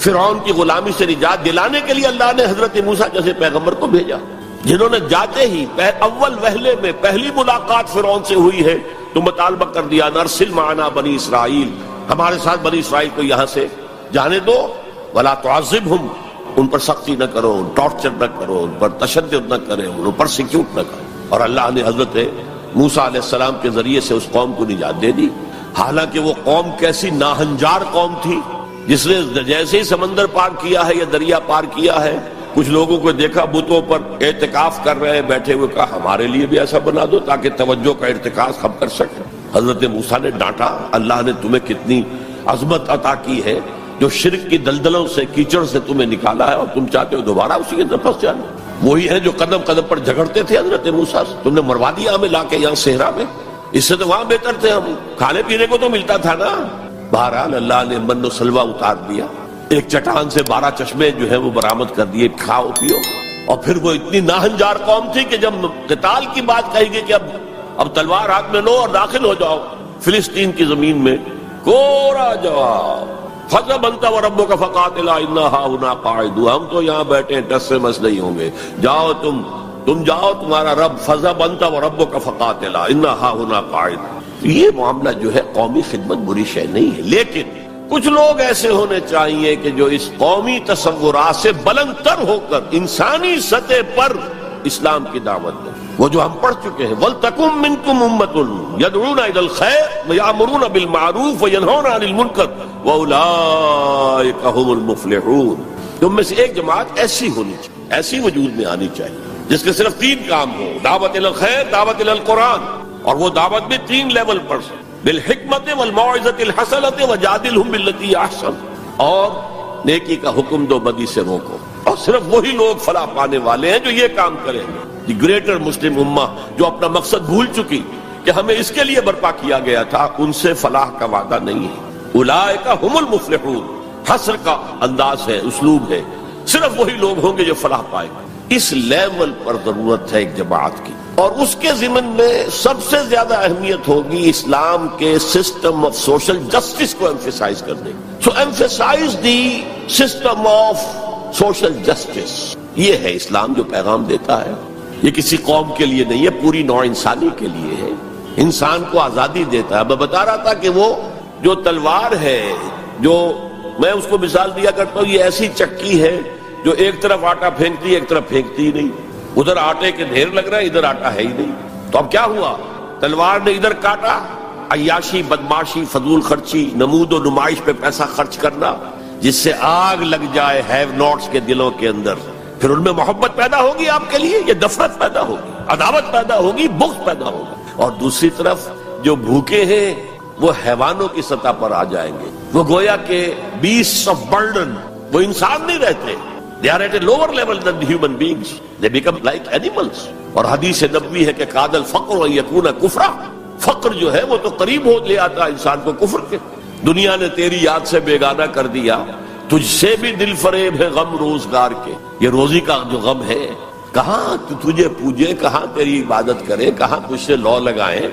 فرعون کی غلامی سے نجات دلانے کے لیے اللہ نے حضرت موسیٰ جیسے پیغمبر کو بھیجا, جنہوں نے جاتے ہی اول وہلے میں پہلی ملاقات فرعون سے ہوئی ہے تو مطالبہ کر دیا, نرسل معنا بنی اسرائیل, ہمارے ساتھ بنی اسرائیل کو یہاں سے جانے دو, ولا تعذبہم, ان پر سختی نہ کرو, ٹارچر نہ کرو, ان پر تشدد نہ کرے, ان پر پرسیکیوٹ نہ کرو. اور اللہ نے حضرت موسیٰ علیہ السلام کے ذریعے سے اس قوم کو نجات دے دی. حالانکہ وہ قوم کیسی ناہنجار قوم تھی, جس نے جیسے ہی سمندر پار کیا ہے یا دریا پار کیا ہے، کچھ لوگوں کو دیکھا بتوں پر اعتکاف کر رہے ہیں بیٹھے ہوئے، کہا ہمارے لیے بھی ایسا بنا دو تاکہ توجہ کا ارتکاز ہم کر سکیں۔ حضرت موسیٰ نے ڈانٹا، اللہ نے تمہیں کتنی عظمت عطا کی ہے، جو شرک کی دلدلوں سے، کیچڑ سے تمہیں نکالا ہے، اور تم چاہتے ہو دوبارہ اسی کے اندر پھنس جانا۔ وہی ہیں جو قدم قدم پر جھگڑتے تھے حضرت موسیٰ سے، تم نے مروا دیا ہمیں لا کے یہاں صحرا میں، اس سے تو وہاں بہتر تھے، ہم کھانے پینے کو تو ملتا تھا نا۔ بہرحال اللہ نے من و سلوہ اتار دیا، ایک چٹان سے 12 چشمے جو ہے وہ برآمد کر دیے، کھاؤ پیو۔ اور پھر وہ اتنی ناہنجار قوم تھی کہ جب قتال کی بات کہی گئی کہ اب تلوار ہاتھ میں لو اور داخل ہو جاؤ فلسطین کی زمین میں، کورا جواب، فَذَهَبْ أَنْتَ وَرَبُّكَ فَقَاتِلَا إِنَّا هَاهُنَا قَاعِدُونَ، ہم تو یہاں بیٹھے ٹس سے مس نہیں ہوں گے، جاؤ تم جاؤ، تمہارا رب، فَذَهَبْ أَنْتَ وَرَبُّكَ فَقَاتِلَا إِنَّا هَاهُنَا قَاعِدُونَ۔ یہ معاملہ جو ہے قومی خدمت بری شے نہیں ہے، لیکن کچھ لوگ ایسے ہونے چاہیے کہ جو اس قومی تصورات سے بلند تر ہو کر انسانی سطح پر اسلام کی دعوت دیں، وہ جو ہم پڑھ چکے ہیں، وَلْتَكُن مِّنكُمْ أُمَّةٌ يَدْعُونَ إِلَى الْخَيْرِ وَيَأْمُرُونَ بِالْمَعْرُوفِ وَيَنْهَوْنَ عَنِ الْمُنكَرِ وَأُولَٰئِكَ هُمُ الْمُفْلِحُونَ۔ تم میں سے ایک جماعت ایسی ہونی چاہیے، ایسی وجود میں آنی چاہیے جس کے صرف 3 کام ہو، دعوت الی الخیر، دعوت الی القرآن، اور وہ دعوت بھی 3 لیول پر، بالحکمت والموعظۃ الحسنۃ وجادلہم باللتی احسن، اور نیکی کا حکم دو، بدی سے روکو۔ اور صرف وہی لوگ فلاح پانے والے ہیں جو یہ کام کریں گے۔ دی گریٹر مسلم امہ جو اپنا مقصد بھول چکی کہ ہمیں اس کے لیے برپا کیا گیا تھا، ان سے فلاح کا وعدہ نہیں ہے۔ اولئک هم المفلحون، حصر کا انداز ہے، اسلوب ہے، صرف وہی لوگ ہوں گے جو فلاح پائیں گے۔ اس لیول پر ضرورت ہے ایک جماعت کی، اور اس کے ضمن میں سب سے زیادہ اہمیت ہوگی اسلام کے سسٹم آف سوشل جسٹس کو ایمفیسائز کرنے کی۔ So emphasise the system of social justice, یہ ہے اسلام جو پیغام دیتا ہے۔ یہ کسی قوم کے لیے نہیں ہے، پوری نوع انسانی کے لیے ہے، انسان کو آزادی دیتا ہے۔ میں بتا رہا تھا کہ وہ جو تلوار ہے، جو میں اس کو مثال دیا کرتا ہوں، یہ ایسی چکی ہے جو ایک طرف آٹا پھینکتی ہے، ایک طرف پھینکتی ہی نہیں، ادھر آٹے کے ڈھیر لگ رہا ہے، ادھر آٹا ہے ہی نہیں۔ تو اب کیا ہوا؟ تلوار نے ادھر کاٹا، عیاشی، بدماشی، فضول خرچی، نمود و نمائش پہ پیسہ خرچ کرنا، جس سے آگ لگ جائے ہیو ناٹس کے دلوں کے اندر، پھر ان میں محبت پیدا ہوگی آپ کے لیے، یہ نفرت پیدا ہوگی، عداوت پیدا ہوگی، بغض پیدا ہوگا۔ اور دوسری طرف جو بھوکے ہیں وہ حیوانوں کی سطح پر آ جائیں گے، وہ گویا کہ beasts of burden، وہ انسان نہیں رہتے، they are at a lower level than the human beings, they become like animals۔ اور حدیث نبوی ہے کہ قاد الفقر ان یکون کفرا، فقر جو ہے وہ تو قریب ہو لے آتا انسان کو کفر کے۔ دنیا نے تیری یاد سے بیگانہ کر دیا، تجھ سے بھی دل فریب ہے غم روزگار کے، یہ روزی کا جو غم ہے، کہاں تجھے پوجے، کہاں تیری عبادت کرے، کہاں تجھ سے لو لگائیں،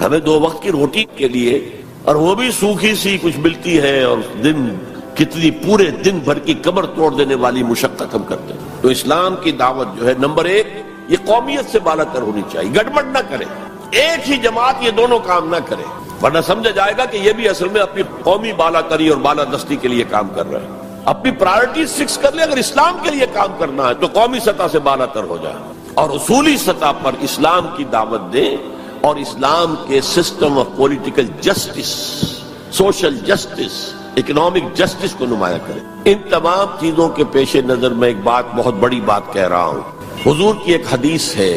ہمیں 2 وقت کی روٹی کے لیے، اور وہ بھی سوکھی سی کچھ ملتی ہے، اور دن کتنی پورے دن بھر کی کمر توڑ دینے والی مشقت ہم کرتے ہیں۔ تو اسلام کی دعوت جو ہے، نمبر 1 یہ قومیت سے بالا تر ہونی چاہیے، گڑبڑ نہ کرے، ایک ہی جماعت یہ دونوں کام نہ کرے، ورنہ سمجھا جائے گا کہ یہ بھی اصل میں اپنی قومی بالا تری اور بالا دستی کے لیے کام کر رہے ہیں۔ اپنی پرائرٹیز فکس کر لیں، اگر اسلام کے لیے کام کرنا ہے تو قومی سطح سے بالا تر ہو جائے، اور اصولی سطح پر اسلام کی دعوت دیں، اور اسلام کے system of political justice, social justice, economic justice کو نمایاں کریں۔ ان تمام چیزوں کے پیش نظر میں ایک بات، بہت بڑی بات کہہ رہا ہوں۔ حضور کی ایک حدیث ہے،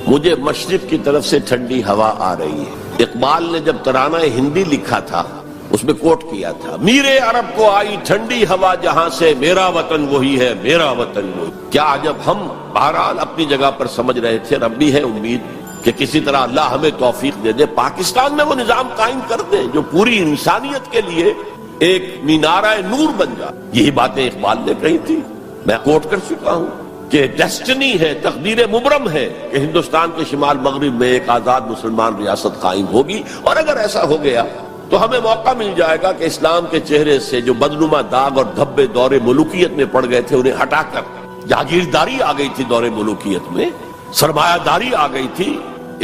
مجھے مشرق کی طرف سے ٹھنڈی ہوا آ رہی ہے۔ اقبال نے جب ترانہ ہندی لکھا تھا اس میں کوٹ کیا تھا، میرے عرب کو آئی ٹھنڈی ہوا جہاں سے، میرا وطن وہی ہے، میرا وطن وہی۔ کیا جب ہم بہرحال اپنی جگہ پر سمجھ رہے تھے، رب بھی ہے امید کہ کسی طرح اللہ ہمیں توفیق دے دے، پاکستان میں وہ نظام قائم کر دے جو پوری انسانیت کے لیے ایک مینارہ نور بن جائے۔ یہی باتیں اقبال نے کہی تھی، میں کوٹ کر چکا ہوں کہ ڈیسٹنی ہے، تقدیر مبرم ہے کہ ہندوستان کے شمال مغرب میں ایک آزاد مسلمان ریاست قائم ہوگی، اور اگر ایسا ہو گیا تو ہمیں موقع مل جائے گا کہ اسلام کے چہرے سے جو بدنما داغ اور دھبے دور ملوکیت میں پڑ گئے تھے انہیں ہٹا کر جاگیرداری آ گئی تھی، دور ملوکیت میں سرمایہ داری آ گئی تھی۔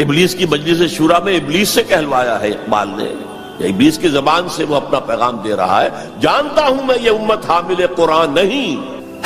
ابلیس کی مجلس شورا میں ابلیس سے کہلوایا ہے اقبال نے، ابلیس کی زبان سے وہ اپنا پیغام دے رہا ہے، جانتا ہوں میں یہ امت حامل قرآن نہیں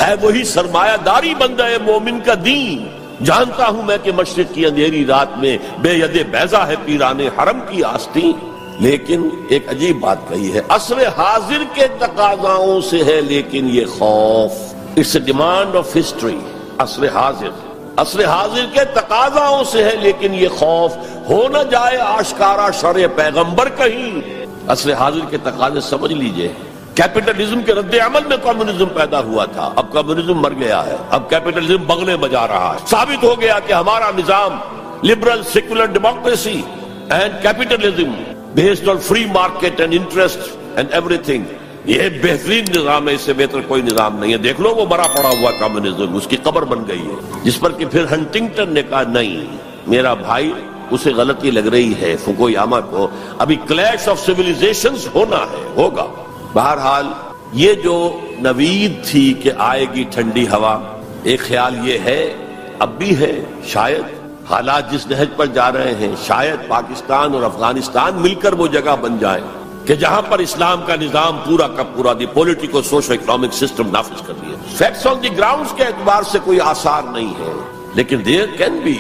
ہے، وہی سرمایہ داری بندہ مومن کا دین، جانتا ہوں میں کہ مشرق کی اندھیری رات میں بے ید بیضا ہے پیران حرم کی آستین۔ لیکن ایک عجیب بات کہی ہے، عصر حاضر کے تقاضاؤں سے ہے لیکن یہ خوف، it's a demand of history. عصر حاضر کے تقاضاؤں سے ہے لیکن یہ خوف ہو نہ جائے آشکارا شرع پیغمبر کہیں. عصر حاضر کے تقاضے سمجھ لیجئے. کیپٹلزم کے رد عمل میں کمیونزم پیدا ہوا تھا، اب کمیونزم مر گیا ہے، اب کیپٹلزم بغلے بجا رہا ہے. ثابت ہو گیا کہ ہمارا نظام liberal secular democracy and capitalism based on free market and interest and every thing, یہ بہترین نظام ہے، اس سے بہتر کوئی نظام نہیں ہے. دیکھ لو وہ مرا پڑا ہوا کمیونزم، اس کی قبر بن گئی ہے. جس پر کہ پھر ہنٹنگٹن نے کہا نہیں میرا بھائی، اسے غلطی لگ رہی ہے فوکویاما کو، ابھی کلیش آف سیویلائزیشنز ہونا ہے، ہوگا. بہرحال یہ جو نوید تھی کہ آئے گی ٹھنڈی ہوا، ایک خیال یہ ہے، اب بھی ہے، شاید حالات جس نہج پر جا رہے ہیں شاید پاکستان اور افغانستان مل کر وہ جگہ بن جائیں کہ جہاں پر اسلام کا نظام پورا کا پورا دی پولیٹیکو سوشو اکنامک سسٹم نافذ کر دیا. فیکٹس آن دی گراؤنڈز کے اعتبار سے کوئی آثار نہیں ہے، لیکن there can be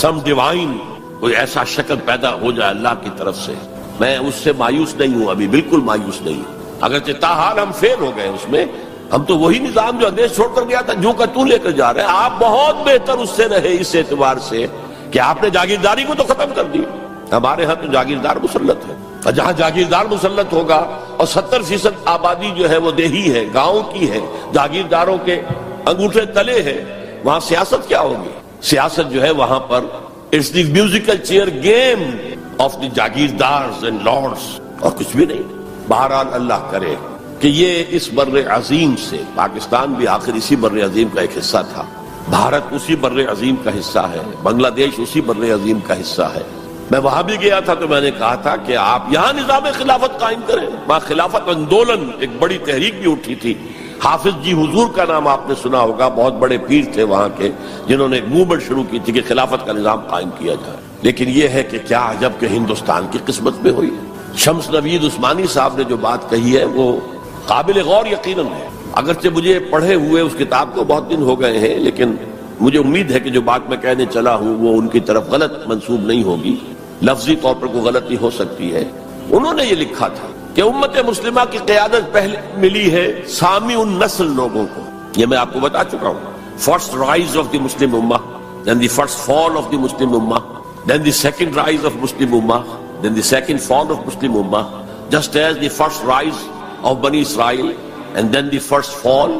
some divine, کوئی ایسا شکل پیدا ہو جائے اللہ کی طرف سے. میں اس سے مایوس نہیں ہوں، ابھی بالکل مایوس نہیں ہوں، اگرچہ تاحال ہم فیل ہو گئے اس میں. ہم تو وہی نظام جو اندیش چھوڑ کر گیا تھا جو کا تو لے کر جا رہے ہیں. آپ بہت بہتر اس سے رہے اس اعتبار سے کہ آپ نے جاگیرداری کو تو ختم کر دی. ہمارے ہاں تو جاگیردار مسلط ہے، اور جہاں جاگیردار مسلط ہوگا اور 70% آبادی جو ہے وہ دیہی ہے، گاؤں کی ہے، جاگیرداروں کے انگوٹھے تلے ہے، وہاں سیاست کیا ہوگی؟ سیاست جو ہے وہاں پر it's the musical chair game of the jagirdars and lords, اور کچھ بھی نہیں. بہرحال اللہ کرے کہ یہ اس بر عظیم سے، پاکستان بھی آخر اسی بر عظیم کا ایک حصہ تھا، بھارت اسی بر عظیم کا حصہ ہے، بنگلہ دیش اسی بر عظیم کا حصہ ہے. میں وہاں بھی گیا تھا تو میں نے کہا تھا کہ آپ یہاں نظام خلافت قائم کریں. وہاں خلافت اندولن ایک بڑی تحریک بھی اٹھی تھی. حافظ جی حضور کا نام آپ نے سنا ہوگا، بہت بڑے پیر تھے وہاں کے، جنہوں نے ایک موومنٹ شروع کی تھی کہ خلافت کا نظام قائم کیا جائے. لیکن یہ ہے کہ کیا عجب کہ ہندوستان کی قسمت میں ہوئی ہے. شمس نوید عثمانی صاحب نے جو بات کہی ہے وہ قابل غور یقیناً ہے. اگرچہ مجھے پڑھے ہوئے اس کتاب کو بہت دن ہو گئے ہیں، لیکن مجھے امید ہے کہ جو بات میں کہنے چلا ہوں وہ ان کی طرف غلط منسوب نہیں ہوگی، لفظی طور پر کوئی غلطی ہو سکتی ہے. انہوں نے یہ لکھا تھا کہ امت مسلمہ کی قیادت پہلے ملی ہے سامی النسل لوگوں کو. یہ میں آپ کو بتا چکا ہوں. First rise of the Muslim ummah, then the first fall of the Muslim ummah, then the second rise of Muslim ummah, then the second fall of Muslim Ummah, just as the first rise of Bani Israel, and then the first fall,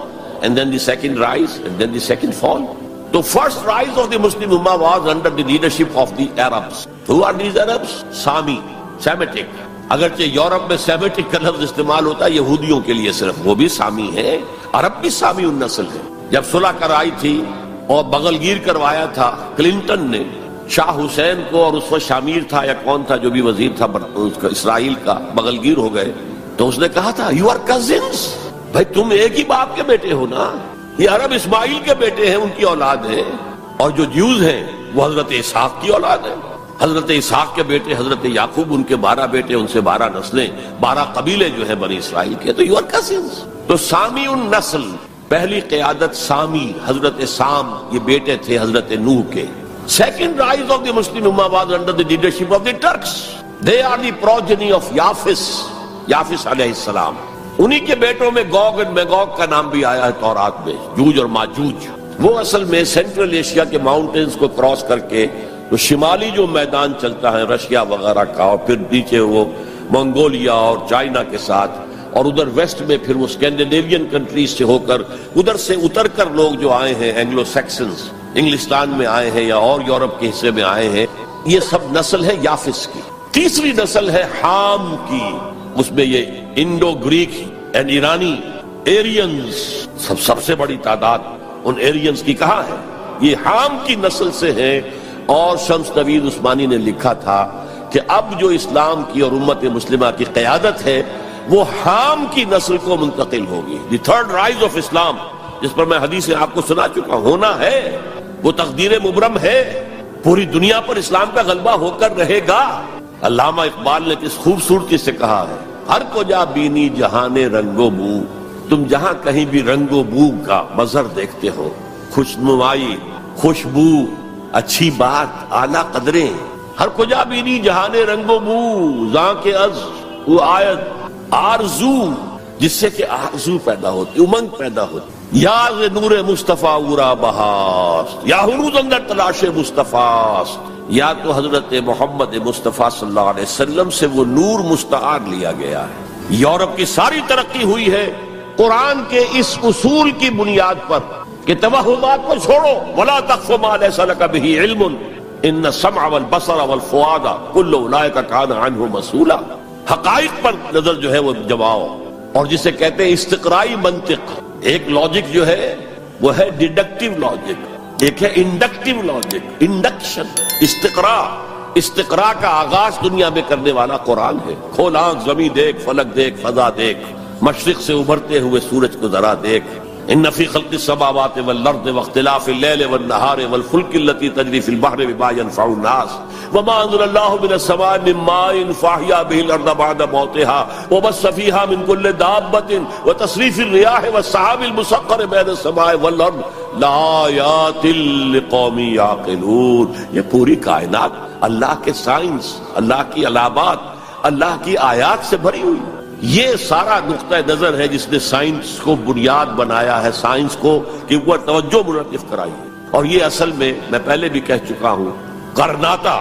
and then the second rise, and then the second fall. The first rise of the Muslim Ummah was under the leadership of the Arabs. Who are these Arabs? Sami, Semitic. اگرچہ Europe میں Semitic کا لفظ استعمال ہوتا ہے یہودیوں کے لیے صرف، وہ بھی سامی ہے، عرب بھی سامی النسل ہے. جب صلح کرائی تھی اور بغل گیر کروایا تھا کلنٹن نے شاہ حسین کو، اور اس وقت شامیر تھا یا کون تھا جو بھی وزیر تھا اس کا اسرائیل کا، بغل گیر ہو گئے، تو اس نے کہا تھا یو آر کزنس، بھائی تم ایک ہی باپ کے بیٹے ہو نا. یہ عرب اسماعیل کے بیٹے ہیں، ان کی اولاد ہیں، اور جو جیوز ہیں وہ حضرت اسحاق کی اولاد ہیں. حضرت اسحاق کے بیٹے حضرت یعقوب، ان کے 12 بیٹے، ان سے 12 نسلیں، 12 قبیلے جو ہیں بنی اسرائیل کے. تو یو آر کزنس. تو سامی النسل، پہلی قیادت سامی، حضرت سام، یہ بیٹے تھے حضرت نوح کے. Second rise of the Muslim Ummah was under the leadership of the Turks. They are the progeny of Yafis علیہ السلام. انہی کے بیٹوں میں گوگ اور میگوگ کا نام بھی آیا ہے تورات میں، جوج اور ماجوج. وہ اصل میں سینٹرل ایشیا کے ماؤنٹینز کو کراس کر کے تو شمالی جو میدان چلتا ہے رشیا وغیرہ کا، اور پھر نیچے وہ منگولیا اور چائنا کے ساتھ، اور ادھر ویسٹ میں پھر وہ اسکینڈینیوین کنٹریز سے ہو کر ادھر سے اتر کر لوگ جو آئے ہیں اینگلو سیکسنز، انگلستان میں آئے ہیں یا اور یورپ کے حصے میں آئے ہیں. یہ سب نسل ہے یافس کی. تیسری نسل ہے حام کی، اس میں یہ انڈو گریک اینڈ ایرانی ایرینز، سب سے بڑی تعداد ان ایرینز کی کہاں ہے؟ یہ حام کی نسل سے ہے. اور شمس نوید عثمانی نے لکھا تھا کہ اب جو اسلام کی اور امت مسلمہ کی قیادت ہے وہ حام کی نسل کو منتقل ہوگی. دی تھرڈ رائز آف اسلام، جس پر میں حدیثیں آپ کو سنا چکا ہوں، ہونا ہے، وہ تقدیر مبرم ہے، پوری دنیا پر اسلام کا غلبہ ہو کر رہے گا. علامہ اقبال نے کس خوبصورتی سے کہا ہے، ہر کو جا بینی جہان رنگ و بو، تم جہاں کہیں بھی رنگ و بو کا منظر دیکھتے ہو، خوشنمائی، خوشبو، اچھی بات، اعلیٰ قدریں، ہر کجا بینی جہان رنگ و بو زاں کے از وہ آیت آرزو، جس سے کہ آرزو پیدا ہوتی، امنگ پیدا ہوتی، یاز نور مصطفیٰ اورا بہاست، یا ہنوز اندر تلاش مصطفیٰ، یا تو حضرت محمد مصطفیٰ صلی اللہ علیہ وسلم سے وہ نور مستعار لیا گیا ہے۔ یورپ کی ساری ترقی ہوئی ہے قرآن کے اس اصول کی بنیاد پر کہ توہمات کو چھوڑو، ولا تقف ما لیس لک بہ علم ان السمع والبصر والفؤاد کل اولئک کان عنہ مسئولا، حقائق پر نظر جو ہے وہ جماؤ، اور جسے کہتے ہیں استقرائی منطق۔ ایک لاجک جو ہے وہ ہے ڈیڈکٹیو لاجک، ایک ہے انڈکٹیو لاجک، انڈکشن، استقراء کا آغاز دنیا میں کرنے والا قرآن ہے۔ کھول آنکھ، زمین دیکھ، فلک دیکھ، فضا دیکھ، مشرق سے ابھرتے ہوئے سورج کو ذرا دیکھ۔ ان فی خلق السماوات والارض واختلاف اللیل والنہار والفلک التي تجری فی البحر بما ينفع الناس وما انزل اللہ من السماء من ماء فاحیا به الارض بعد موتها وبث فیہا من کل دابۃ وتصریف الریاح والسحاب المسخر بین السماء والارض لآیات لقوم یعقلون۔ یہ پوری کائنات اللہ کے سائنس، اللہ کی علامات، اللہ کی آیات سے بھری ہوئی۔ یہ سارا نقطہ نظر ہے جس نے سائنس کو بنیاد بنایا ہے، سائنس کو کہ وہ توجہ منعطف کرائی ہے۔ اور یہ اصل میں پہلے بھی کہہ چکا ہوں، غرناطہ،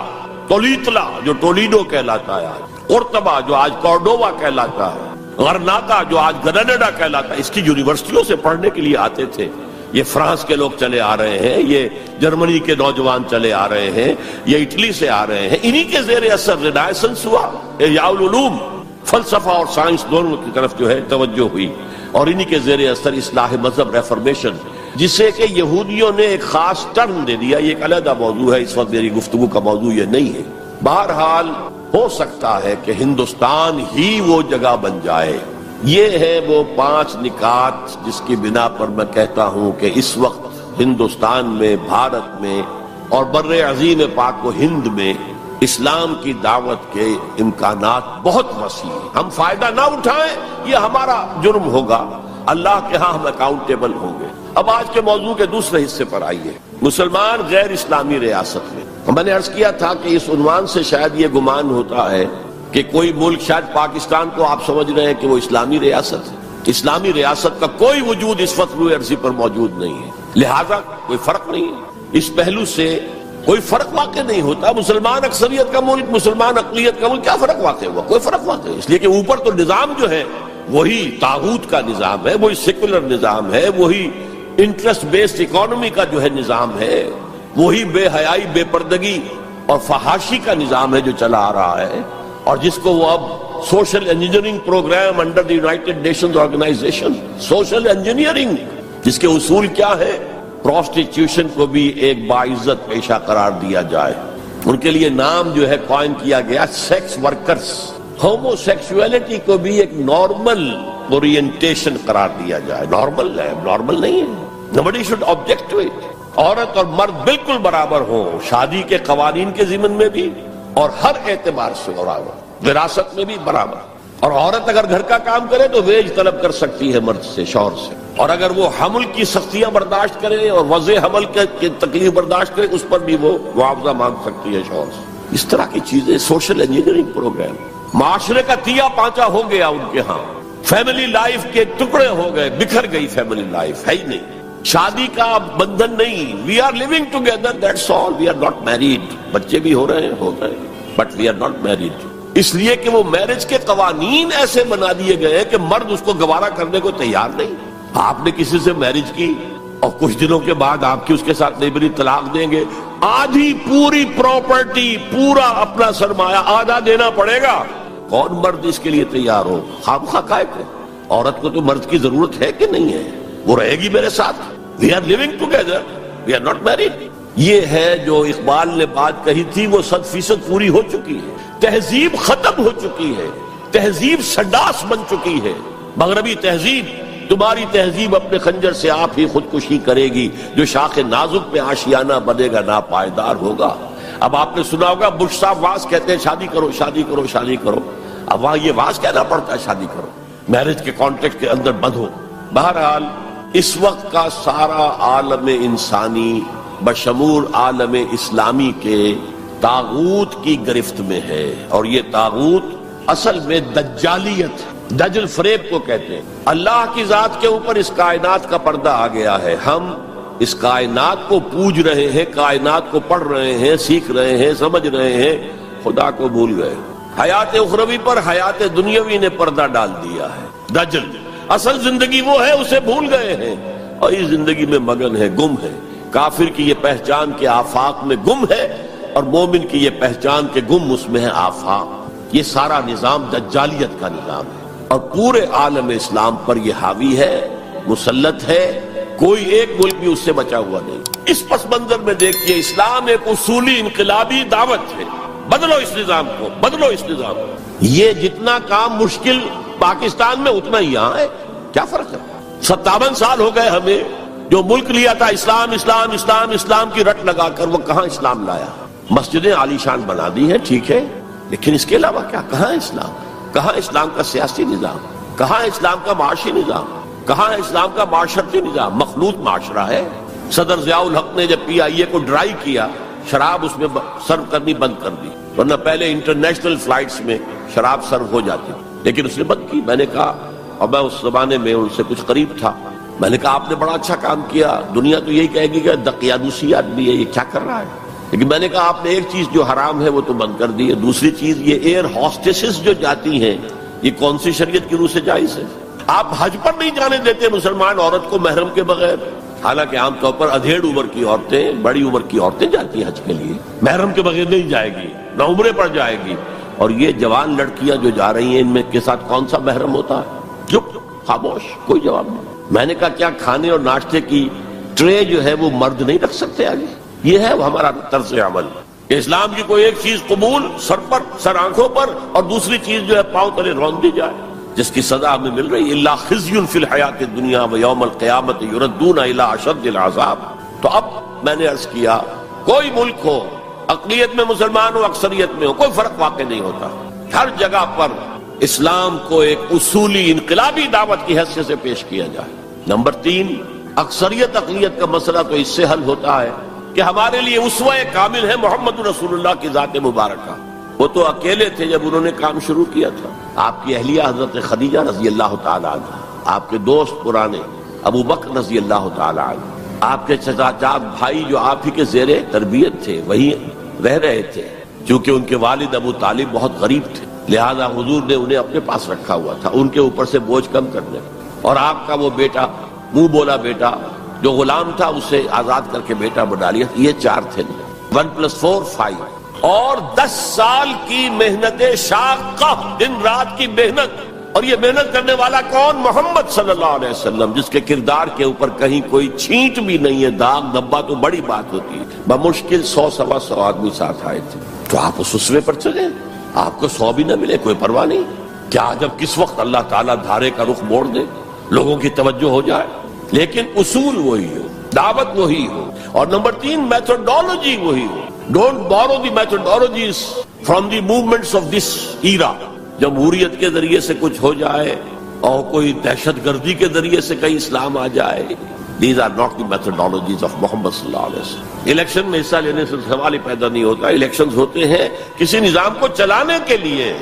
تولیتلا جو ٹولیڈو کہلاتا ہے آج، قرطبہ جو آج کورڈووا کہلاتا ہے، غرناطہ جو آج گرناڈا کہلاتا ہے، اس کی یونیورسٹیوں سے پڑھنے کے لیے آتے تھے۔ یہ فرانس کے لوگ چلے آ رہے ہیں، یہ جرمنی کے نوجوان چلے آ رہے ہیں، یہ اٹلی سے آ رہے ہیں، انہی کے زیر اثر رینائسنس ہوا، احیاء العلوم، فلسفہ اور سائنس دونوں کی طرف جو ہے توجہ ہوئی، اور انہی کے زیر اثر اصلاح مذہب، ریفارمیشن، جسے کہ یہودیوں نے ایک خاص ٹرم دے دیا۔ یہ ایک علیحدہ موضوع ہے، اس وقت میری گفتگو کا موضوع یہ نہیں ہے۔ بہرحال ہو سکتا ہے کہ ہندوستان ہی وہ جگہ بن جائے۔ یہ ہے وہ 5 نکات جس کی بنا پر میں کہتا ہوں کہ اس وقت ہندوستان میں، بھارت میں اور بر عظیم پاک و ہند میں اسلام کی دعوت کے امکانات بہت وسیع ہیں۔ ہم فائدہ نہ اٹھائیں یہ ہمارا جرم ہوگا، اللہ کے ہاں ہم اکاؤنٹیبل ہوں گے۔ اب آج کے موضوع کے دوسرے حصے پر آئیے، مسلمان غیر اسلامی ریاست میں۔ میں نے عرض کیا تھا کہ اس عنوان سے شاید یہ گمان ہوتا ہے کہ کوئی ملک، شاید پاکستان کو آپ سمجھ رہے ہیں کہ وہ اسلامی ریاست ہے۔ اسلامی ریاست کا کوئی وجود اس وقت روئے ارضی پر موجود نہیں ہے، لہذا کوئی فرق نہیں ہے۔ اس پہلو سے کوئی فرق واقع نہیں ہوتا۔ مسلمان اکثریت کا ملک، مسلمان اقلیت کا ملک، کیا فرق واقع ہوا؟ کوئی فرق واقع ہے، اس لیے کہ اوپر تو نظام جو ہے وہی طاغوت کا نظام ہے، وہی سیکولر نظام ہے، وہی انٹرسٹ بیسڈ اکانومی کا جو ہے نظام ہے، وہی بے حیائی، بے پردگی اور فحاشی کا نظام ہے جو چلا آ رہا ہے، اور جس کو وہ اب social engineering program under the United Nations Organization, social engineering, جس کے اصول کیا ہے؟ پروسٹیٹیوشن کو بھی ایک باعزت پیشہ قرار دیا جائے۔ ان کے لیے نام جو ہے کوائن کیا گیا سیکس ورکرز۔ ہومو سیکسولیٹی کو بھی ایک نارمل اورینٹیشن قرار دیا جائے۔ نارمل ہے، نارمل نہیں ہے۔ nobody should object to it۔ عورت اور مرد بالکل برابر ہوں، شادی کے قوانین کے ضمن میں بھی اور ہر اعتبار سے برابر، وراثت میں بھی برابر۔ اور عورت اگر گھر کا کام کرے تو ویج طلب کر سکتی ہے مرد سے، شوہر سے، اور اگر وہ حمل کی سختیاں برداشت کرے اور وضع حمل کی تکلیف برداشت کرے اس پر بھی وہ معاوضہ مانگ سکتی ہے شوہر سے۔ اس طرح کی چیزیں، سوشل انجینئرنگ پروگرام۔ معاشرے کا تیا پانچا ہو گیا ان کے ہاں، فیملی لائف کے ٹکڑے ہو گئے، بکھر گئی فیملی لائف، ہے ہی نہیں، شادی کا بندھن نہیں۔ We are living together, that's all, we are not married. بچے بھی ہو رہے ہیں but we are not married, اس لیے کہ وہ میرج کے قوانین ایسے بنا دیے گئے کہ مرد اس کو گوارا کرنے کو تیار نہیں۔ آپ نے کسی سے میرج کی اور کچھ دنوں کے بعد آپ کی اس کے ساتھ نہیں بنی، طلاق دیں گے، آدھی پوری پراپرٹی، پورا اپنا سرمایہ آدھا دینا پڑے گا۔ کون مرد اس کے لیے تیار ہو؟ خام خواہ کائے کو؟ عورت کو تو مرد کی ضرورت ہے کہ نہیں ہے؟ وہ رہے گی میرے ساتھ، we are living together, we are not married. یہ ہے جو اقبال نے بات کہی تھی، وہ 100% پوری ہو چکی ہے۔ تہذیب ختم ہو چکی ہے، تہذیب سڈاس بن چکی ہے۔ مغربی تہذیب، تمہاری تہذیب اپنے خنجر سے آپ ہی خودکشی کرے گی، جو شاخ نازک پہ آشیانہ بنے گا ناپائیدار ہوگا۔ اب آپ نے سنا ہوگا بش صاحب واز کہتے ہیں شادی کرو، شادی کرو، شادی کرو۔ اب وہاں یہ واز کہنا پڑتا ہے شادی کرو، میرج کے کانٹیکٹ کے اندر بندھو۔ بہرحال اس وقت کا سارا عالم انسانی بشمول عالم اسلامی کے طاغوت کی گرفت میں ہے، اور یہ طاغوت اصل میں دجالیت، دجل فریب کو کہتے ہیں۔ اللہ کی ذات کے اوپر اس کائنات کا پردہ آ گیا ہے، ہم اس کائنات کو پوج رہے ہیں، کائنات کو پڑھ رہے ہیں، سیکھ رہے ہیں، سمجھ رہے ہیں، خدا کو بھول گئے۔ حیات اخروی پر حیات دنیاوی نے پردہ ڈال دیا ہے، دجل۔ اصل زندگی وہ ہے، اسے بھول گئے ہیں اور اس زندگی میں مگن ہے، گم ہے۔ کافر کی یہ پہچان کے آفاق میں گم ہے، اور مومن کی یہ پہچان کے گم اس میں ہے آفاق۔ یہ سارا نظام دجالیت کا نظام ہے، اور پورے عالم اسلام پر یہ حاوی ہے، مسلط ہے، کوئی ایک ملک بھی اس سے بچا ہوا نہیں۔ اس پس منظر میں دیکھیے، اسلام ایک اصولی انقلابی دعوت ہے، بدلو اس نظام کو، بدلو اس نظام کو۔ یہ جتنا کام مشکل پاکستان میں اتنا ہی یہاں ہے، کیا فرق ہے؟ 57 سال ہو گئے ہمیں، جو ملک لیا تھا اسلام اسلام اسلام اسلام کی رٹ لگا کر، وہ کہاں اسلام لایا؟ مسجدیں عالی شان بنا دی ہیں، ٹھیک ہے، لیکن اس کے علاوہ کیا؟ کہاں اسلام؟ کہاں اسلام کا سیاسی نظام؟ کہاں اسلام کا معاشی نظام؟ کہاں اسلام کا معاشرتی نظام؟ مخلوط معاشرہ ہے۔ صدر ضیاء الحق نے جب پی آئی اے کو ڈرائی کیا، شراب اس میں سرو کرنی بند کر دی، ورنہ پہلے انٹرنیشنل فلائٹس میں شراب سرو ہو جاتی، لیکن اس نے بند کی۔ میں نے کہا، اور میں اس زمانے میں ان سے کچھ قریب تھا، میں نے کہا آپ نے بڑا اچھا کام کیا، دنیا تو یہی کہے گی کہ دقیانوسی آدمی ہے، یہ کیا کر رہا ہے؟ لیکن میں نے کہا آپ نے ایک چیز جو حرام ہے وہ تو بند کر دی ہے، دوسری چیز یہ ایئر ہاسٹسز جو جاتی ہیں، یہ کون سی شریعت کی روح سے جائز ہے؟ آپ حج پر نہیں جانے دیتے مسلمان عورت کو محرم کے بغیر، حالانکہ عام طور پر ادھیڑ عمر کی عورتیں، بڑی عمر کی عورتیں جاتی ہیں حج کے لیے، محرم کے بغیر نہیں جائے گی، نہ عمرے پر جائے گی۔ اور یہ جوان لڑکیاں جو جا رہی ہیں، ان میں کے ساتھ کون سا محرم ہوتا ہے؟ چپ، خاموش، کوئی جواب نہیں۔ میں نے کہا کیا کھانے اور ناشتے کی ٹرے جو ہے وہ مرد نہیں رکھ سکتے آگے؟ یہ ہے ہمارا طرز عمل کہ اسلام کی کوئی ایک چیز قبول، سر پر، سر آنکھوں پر، اور دوسری چیز جو ہے پاؤں تلے رون دی جائے، جس کی سزا ہمیں مل رہی ہے، الا خزی فی الحیات الدنیا ویوم القیامت یردون الی اشد العذاب۔ تو اب میں نے عرض کیا، کوئی ملک ہو، اقلیت میں مسلمان ہو، اکثریت میں ہو، کوئی فرق واقع نہیں ہوتا، ہر جگہ پر اسلام کو ایک اصولی انقلابی دعوت کی حیثیت سے پیش کیا جائے۔ نمبر 3، اکثریت اقلیت کا مسئلہ تو اس سے حل ہوتا ہے کہ ہمارے لیے اسوہ کامل ہے محمد رسول اللہ کی ذات مبارکہ۔ وہ تو اکیلے تھے جب انہوں نے کام شروع کیا تھا۔ آپ کی اہلیہ حضرت خدیجہ رضی اللہ تعالی عنہ، آپ کے دوست پرانے ابو بکر رضی اللہ تعالی عنہ، آپ کے چچا بھائی جو آپ ہی کے زیر تربیت تھے وہی رہ رہے تھے، چونکہ ان کے والد ابو طالب بہت غریب تھے، لہذا حضور نے انہیں اپنے پاس رکھا ہوا تھا ان کے اوپر سے بوجھ کم کرنے، اور آپ کا وہ بیٹا، منہ بولا بیٹا جو غلام تھا، اسے آزاد کر کے بیٹا بنا لیا۔ یہ 4 تھے، 1+4 5، اور 10 سال کی محنت شاقہ، دن رات کی محنت، اور یہ محنت کرنے والا کون؟ محمد صلی اللہ علیہ وسلم، جس کے کردار کے اوپر کہیں کوئی چھینٹ بھی نہیں ہے، داغ دھبا تو بڑی بات ہوتی ہے۔ بمشکل 100-125 آدمی ساتھ آئے تھے، تو آپ اس اسوے پر چلیں، آپ کو 100 بھی نہ ملے کوئی پرواہ نہیں، کیا جب کس وقت اللہ تعالیٰ دھارے کا رخ موڑ دے، لوگوں کی توجہ ہو جائے، لیکن اصول وہی ہو، دعوت وہی ہو، اور نمبر 3 میتھڈالوجی وہی ہو۔ Don't borrow the methodologies from the movements of this era. جمہوریت کے ذریعے سے کچھ ہو جائے اور کوئی دہشت گردی کے ذریعے سے کہیں اسلام آ جائے، these are not the methodologies of Muhammad صلی اللہ علیہ وسلم۔ الیکشن میں حصہ لینے سے سوال ہی پیدا نہیں ہوتا، الیکشنز ہوتے ہیں کسی نظام کو چلانے کے لیے،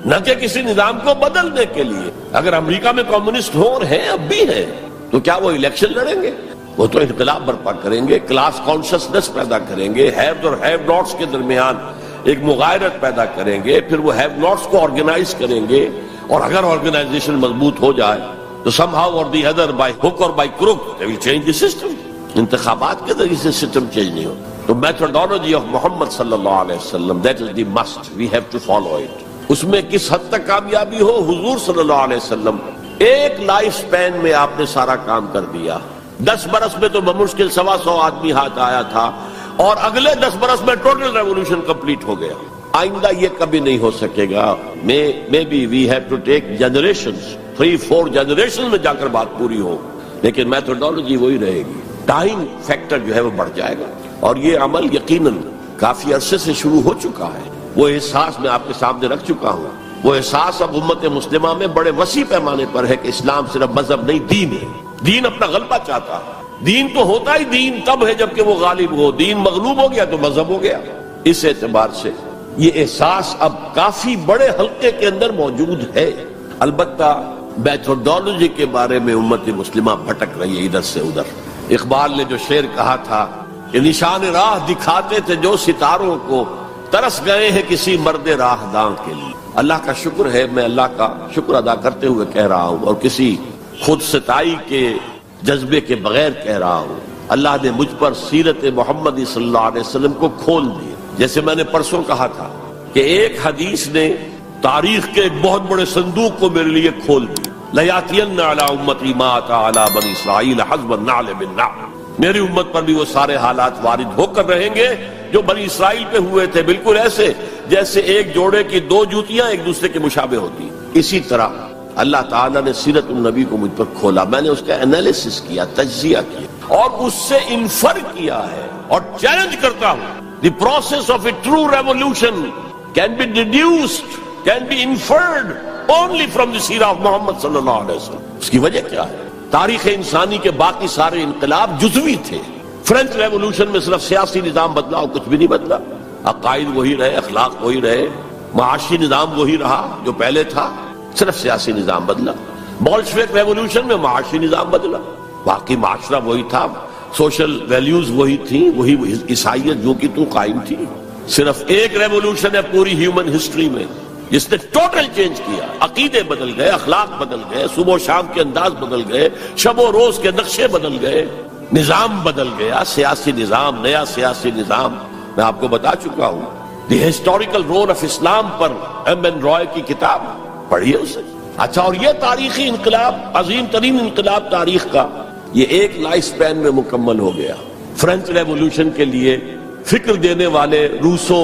نہ کہ کسی نظام کو بدلنے کے لیے۔ اگر امریکہ میں کمیونسٹ ہو اور ہیں، اب بھی ہیں، تو کیا وہ الیکشن لڑیں گے؟ وہ تو انقلاب برپا کریں گے، کلاس کانشسنس پیدا کریں گے، ہیوز اور ہیو ناٹس کے درمیان ایک مغایرت پیدا کریں گے، پھر وہ ہیو ناٹس کو آرگنائز کریں گے، اور اگر آرگنائزیشن مضبوط ہو جائے تو سم ہاؤ اور دی ادر، بائی ہک اور by crook, they will change the system. انتخابات کے ذریعے سے سسٹم چینج نہیں ہوتا۔ تو میتھڈالوجی آف محمد صلی اللہ علیہ وسلم، that is the must, we have to follow it. اس میں کس حد تک کامیابی ہو، حضور صلی اللہ علیہ وسلم ایک لائف سپین میں آپ نے سارا کام کر دیا۔ 10 برس میں تو بمشکل 125 آدمی ہاتھ آیا تھا، اور اگلے 10 برس میں ٹوٹل ریولوشن کمپلیٹ ہو گیا۔ آئندہ یہ کبھی نہیں ہو سکے گا۔ May be we have to take generations, 3-4 generation میں جا کر بات پوری ہو، لیکن میتھڈالوجی وہی رہے گی۔ ٹائم فیکٹر جو ہے وہ بڑھ جائے گا، اور یہ عمل یقیناً کافی عرصے سے شروع ہو چکا ہے۔ وہ احساس میں آپ کے سامنے رکھ چکا ہوں، وہ احساس اب امت مسلمہ میں بڑے وسیع پیمانے پر ہے کہ اسلام صرف مذہب نہیں، دین ہے۔ دین اپنا غلبہ چاہتا ہے۔ دین تو ہوتا ہی دین تب ہے جب کہ وہ غالب ہو، دین مغلوب ہو گیا تو مذہب ہو گیا۔ اس اعتبار سے یہ احساس اب کافی بڑے حلقے کے اندر موجود ہے. البتہ میتھڈالوجی کے بارے میں امت مسلمہ بھٹک رہی ہے ادھر سے ادھر. اقبال نے جو شعر کہا تھا کہ نشان راہ دکھاتے تھے جو ستاروں کو، ترس گئے ہیں کسی مرد راہ داں کے لیے. اللہ کا شکر ہے، میں اللہ کا شکر ادا کرتے ہوئے کہہ رہا ہوں اور کسی خود ستائی کے جذبے کے بغیر کہہ رہا ہوں، اللہ نے مجھ پر سیرت محمد صلی اللہ علیہ وسلم کو کھول دیا. جیسے میں نے پرسوں کہا تھا کہ ایک حدیث نے تاریخ کے ایک بہت بڑے صندوق کو میرے لیے کھول دیا. لَيَأْتِيَنَّ عَلَىٰ أُمَّتِي مَا أَتَىٰ عَلَىٰ بَنِي إِسْرَائِيلَ حَسْبَ النَّعْلِ بِالنَّعْلِ. میری امت پر بھی وہ سارے حالات وارد ہو کر رہیں گے جو بنی اسرائیل پہ ہوئے تھے، بالکل ایسے جیسے ایک جوڑے کی دو جوتیاں ایک دوسرے کے مشابہ ہوتی ہیں. اسی طرح اللہ تعالیٰ نے سیرت النبی کو مجھ پر کھولا، میں نے اس کا انالیسس کیا، تجزیہ کیا اور اس سے انفر کیا ہے اور چیلنج کرتا ہوں. The process of a true revolution can be deduced, can be inferred only from the seerah of Muhammad صلی اللہ علیہ وسلم. اس کی وجہ کیا ہے؟ تاریخ انسانی کے باقی سارے انقلاب جزوی تھے. فرینچ ریولوشن میں صرف سیاسی نظام بدلا اور کچھ بھی نہیں بدلا. عقائد وہی رہے، اخلاق وہی رہے، معاشی نظام وہی رہا جو پہلے تھا، صرف سیاسی نظام بدلا. بولشوک ریولوشن میں معاشی نظام بدلا، باقی معاشرہ وہی تھا، سوشل ویلیوز وہی تھیں، وہی عیسائیت جو کہ تو قائم تھی. صرف ایک ریولوشن ہے پوری ہیومن ہسٹری میں جس نے ٹوٹل چینج کیا. عقیدے بدل گئے، اخلاق بدل گئے، صبح و شام کے انداز بدل گئے، شب و روز کے نقشے بدل گئے، نظام بدل گیا، سیاسی نظام، نیا سیاسی نظام. میں آپ کو بتا چکا ہوں the historical role of Islam پر ایم این رائے کی کتاب پڑھیے اسے. اچھا، اور یہ تاریخی انقلاب، عظیم ترین انقلاب تاریخ کا، یہ ایک لائف سپین میں مکمل ہو گیا. فرینچ ریولوشن کے لیے فکر دینے والے روسو،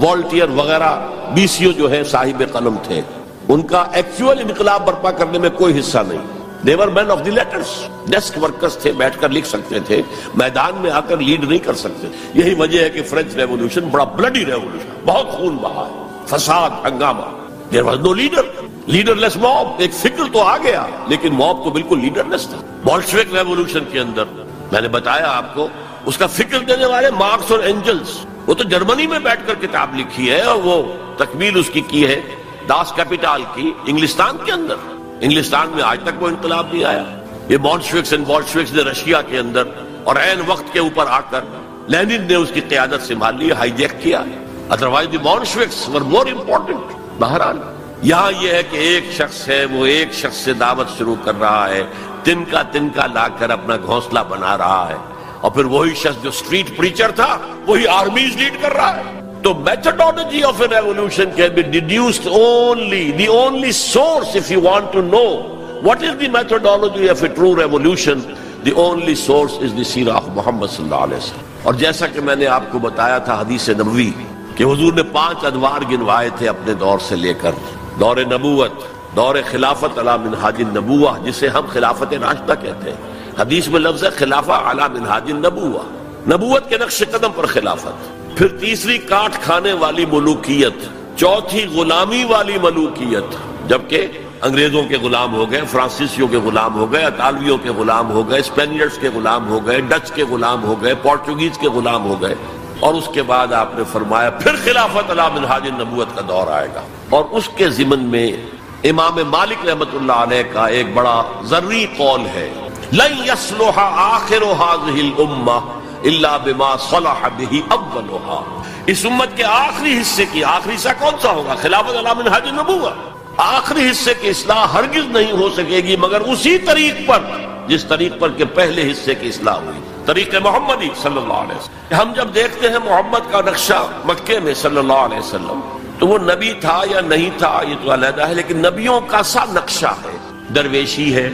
والٹیئر وغیرہ بیسیو جو ہے صاحب قلم تھے، ان کا ایکچوئل انقلاب برپا کرنے میں کوئی حصہ نہیں. They were men of the letters، desk workers تھے، بیٹھ کر لکھ سکتے تھے، میدان میں آ کر لیڈ نہیں کر سکتے. یہی وجہ ہے کہ فرینچ ریولوشن بڑا بلڈی ریولوشن، بہت خون بہا ہے، فساد، ہنگامہ. There was no leader، leader less mob. ایک فکر تو آ گیا لیکن موب تو بالکل لیڈر لیس تھا. بولشوک ریولوشن کے اندر میں نے بتایا آپ کو، اس کا فکر دینے والے مارکس اور اینجلز، وہ تو جرمنی میں بیٹھ کر کتاب لکھی ہے اور وہ تکمیل اس کی ہے داس کیپیٹال کی انگلستان کے اندر. انگلستان میں آج تک وہ انقلاب نہیں آیا. یہ بولشوکس اینڈ بولشوکس نے رشیا کے اندر اور عین وقت کے اوپر آ کر لینن نے اس کی قیادت سنبھال لی، ہائی جیک کیا. ادروائز دی بولشوکس ور مور امپورٹنٹ. بہرحال یہاں یہ ہے کہ ایک شخص ہے، وہ ایک شخص سے دعوت شروع کر رہا ہے، تنکا لا کر اپنا گھونسلہ بنا رہا ہے، اور پھر وہی شخص جو اسٹریٹ پریچر تھا وہی آرمیز لیڈ کر رہا ہے. تو methodology of a revolution can be deduced only, the only source, if you want to know what is the methodology of a true revolution, the only source is the seerah of Muhammad صلی اللہ علیہ وسلم. اور جیسا کہ میں نے آپ کو بتایا تھا حدیث نبوی کہ حضور نے 5 ادوار گنوائے تھے اپنے دور سے لے کر دور نبوت، دور خلافت علی منہاج النبوہ، جسے ہم خلافت راشدہ کہتے ہیں. حدیث میں لفظ ہے خلافہ علی منہاج النبوہ، نبوت کے نقش قدم پر خلافت. پھر تیسری کاٹ کھانے والی ملوکیت، چوتھی غلامی والی ملوکیت، جبکہ انگریزوں کے غلام ہو گئے، فرانسیسیوں کے غلام ہو گئے، اطالویوں کے غلام ہو گئے، اسپینیئرز کے غلام ہو گئے، ڈچ کے غلام ہو گئے، پورچوگیز کے غلام ہو گئے. اور اس کے بعد آپ نے فرمایا پھر خلافت علی منہاج النبوت کا دور آئے گا. اور اس کے ضمن میں امام مالک رحمۃ اللہ علیہ کا ایک بڑا ذری قول ہے، لن يصلح آخر هذه الامہ الا بما صلح به اولها. اس امت کے آخری حصے کی، آخری حصہ کون سا ہوگا؟ خلافت علی منہاج النبوہ. آخری حصے کی اصلاح ہرگز نہیں ہو سکے گی مگر اسی طریق پر جس طریق پر کہ پہلے حصے کی اصلاح ہوئی، طریق محمدی صلی اللہ علیہ وسلم. ہم جب دیکھتے ہیں محمد کا نقشہ مکے میں صلی اللہ علیہ وسلم، تو وہ نبی تھا یا نہیں تھا یہ تو علیحدہ ہے، لیکن نبیوں کا سا نقشہ ہے. درویشی ہے،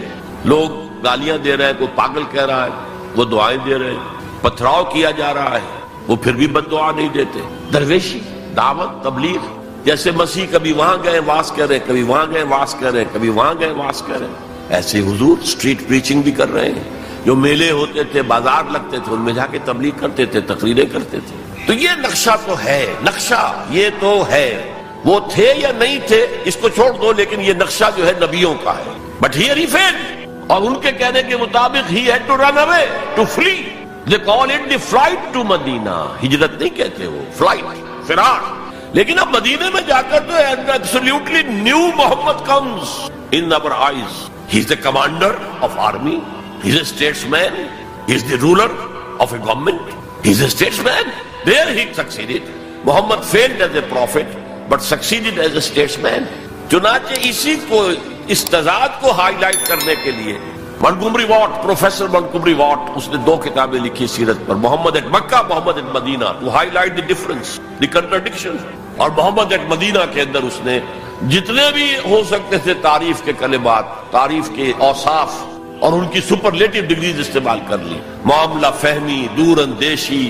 لوگ گالیاں دے رہے ہیں، کوئی پاگل کہہ رہا ہے، وہ دعائیں دے رہے ہیں، پتھراؤ کیا جا رہا ہے، وہ پھر بھی بد دعا نہیں دیتے. درویشی، دعوت، تبلیغ. جیسے مسیح کبھی وہاں گئے واس کر رہے، کبھی وہاں گئے واس کر رہے، کبھی وہاں گئے واس کر رہے. ایسے حضور اسٹریٹ پریچنگ بھی کر رہے ہیں. جو میلے ہوتے تھے، بازار لگتے تھے، ان میں جا کے تبلیغ کرتے تھے، تقریریں کرتے تھے. تو یہ نقشہ تو ہے، نقشہ یہ تو ہے. وہ تھے یا نہیں تھے اس کو چھوڑ دو، لیکن یہ نقشہ جو ہے نبیوں کا ہے. But here he failed. اور ان کے کہنے کے مطابق he had to run away, to flee. They call it the flight to Medina. ہجرت نہیں کہتے وہ، flight، فرار. لیکن اب مدینے میں جا کر تو absolutely new Muhammad comes in our eyes. He is the commander of army. He is a statesman. He is the ruler of a government. He is a statesman. There he succeeded. Muhammad failed as a prophet but succeeded as a statesman. چنانچہ اسی کو، اس تضاد کو high light کرنے کے لیے Montgomery Watt, professor Montgomery Watt, اس نے 2 کتابیں لکھی سیرت پر، Muhammad at Mecca, Muhammad at Medina, to highlight the difference, the contradiction. اور محمد ایٹ مدینہ کے اندر اس نے جتنے بھی ہو سکتے تھے تعریف کے کلمات، تعریف کے اوصاف اور ان کی سپرلیٹو ڈگریز استعمال کر لی. معاملہ فہمی، دور اندیشی،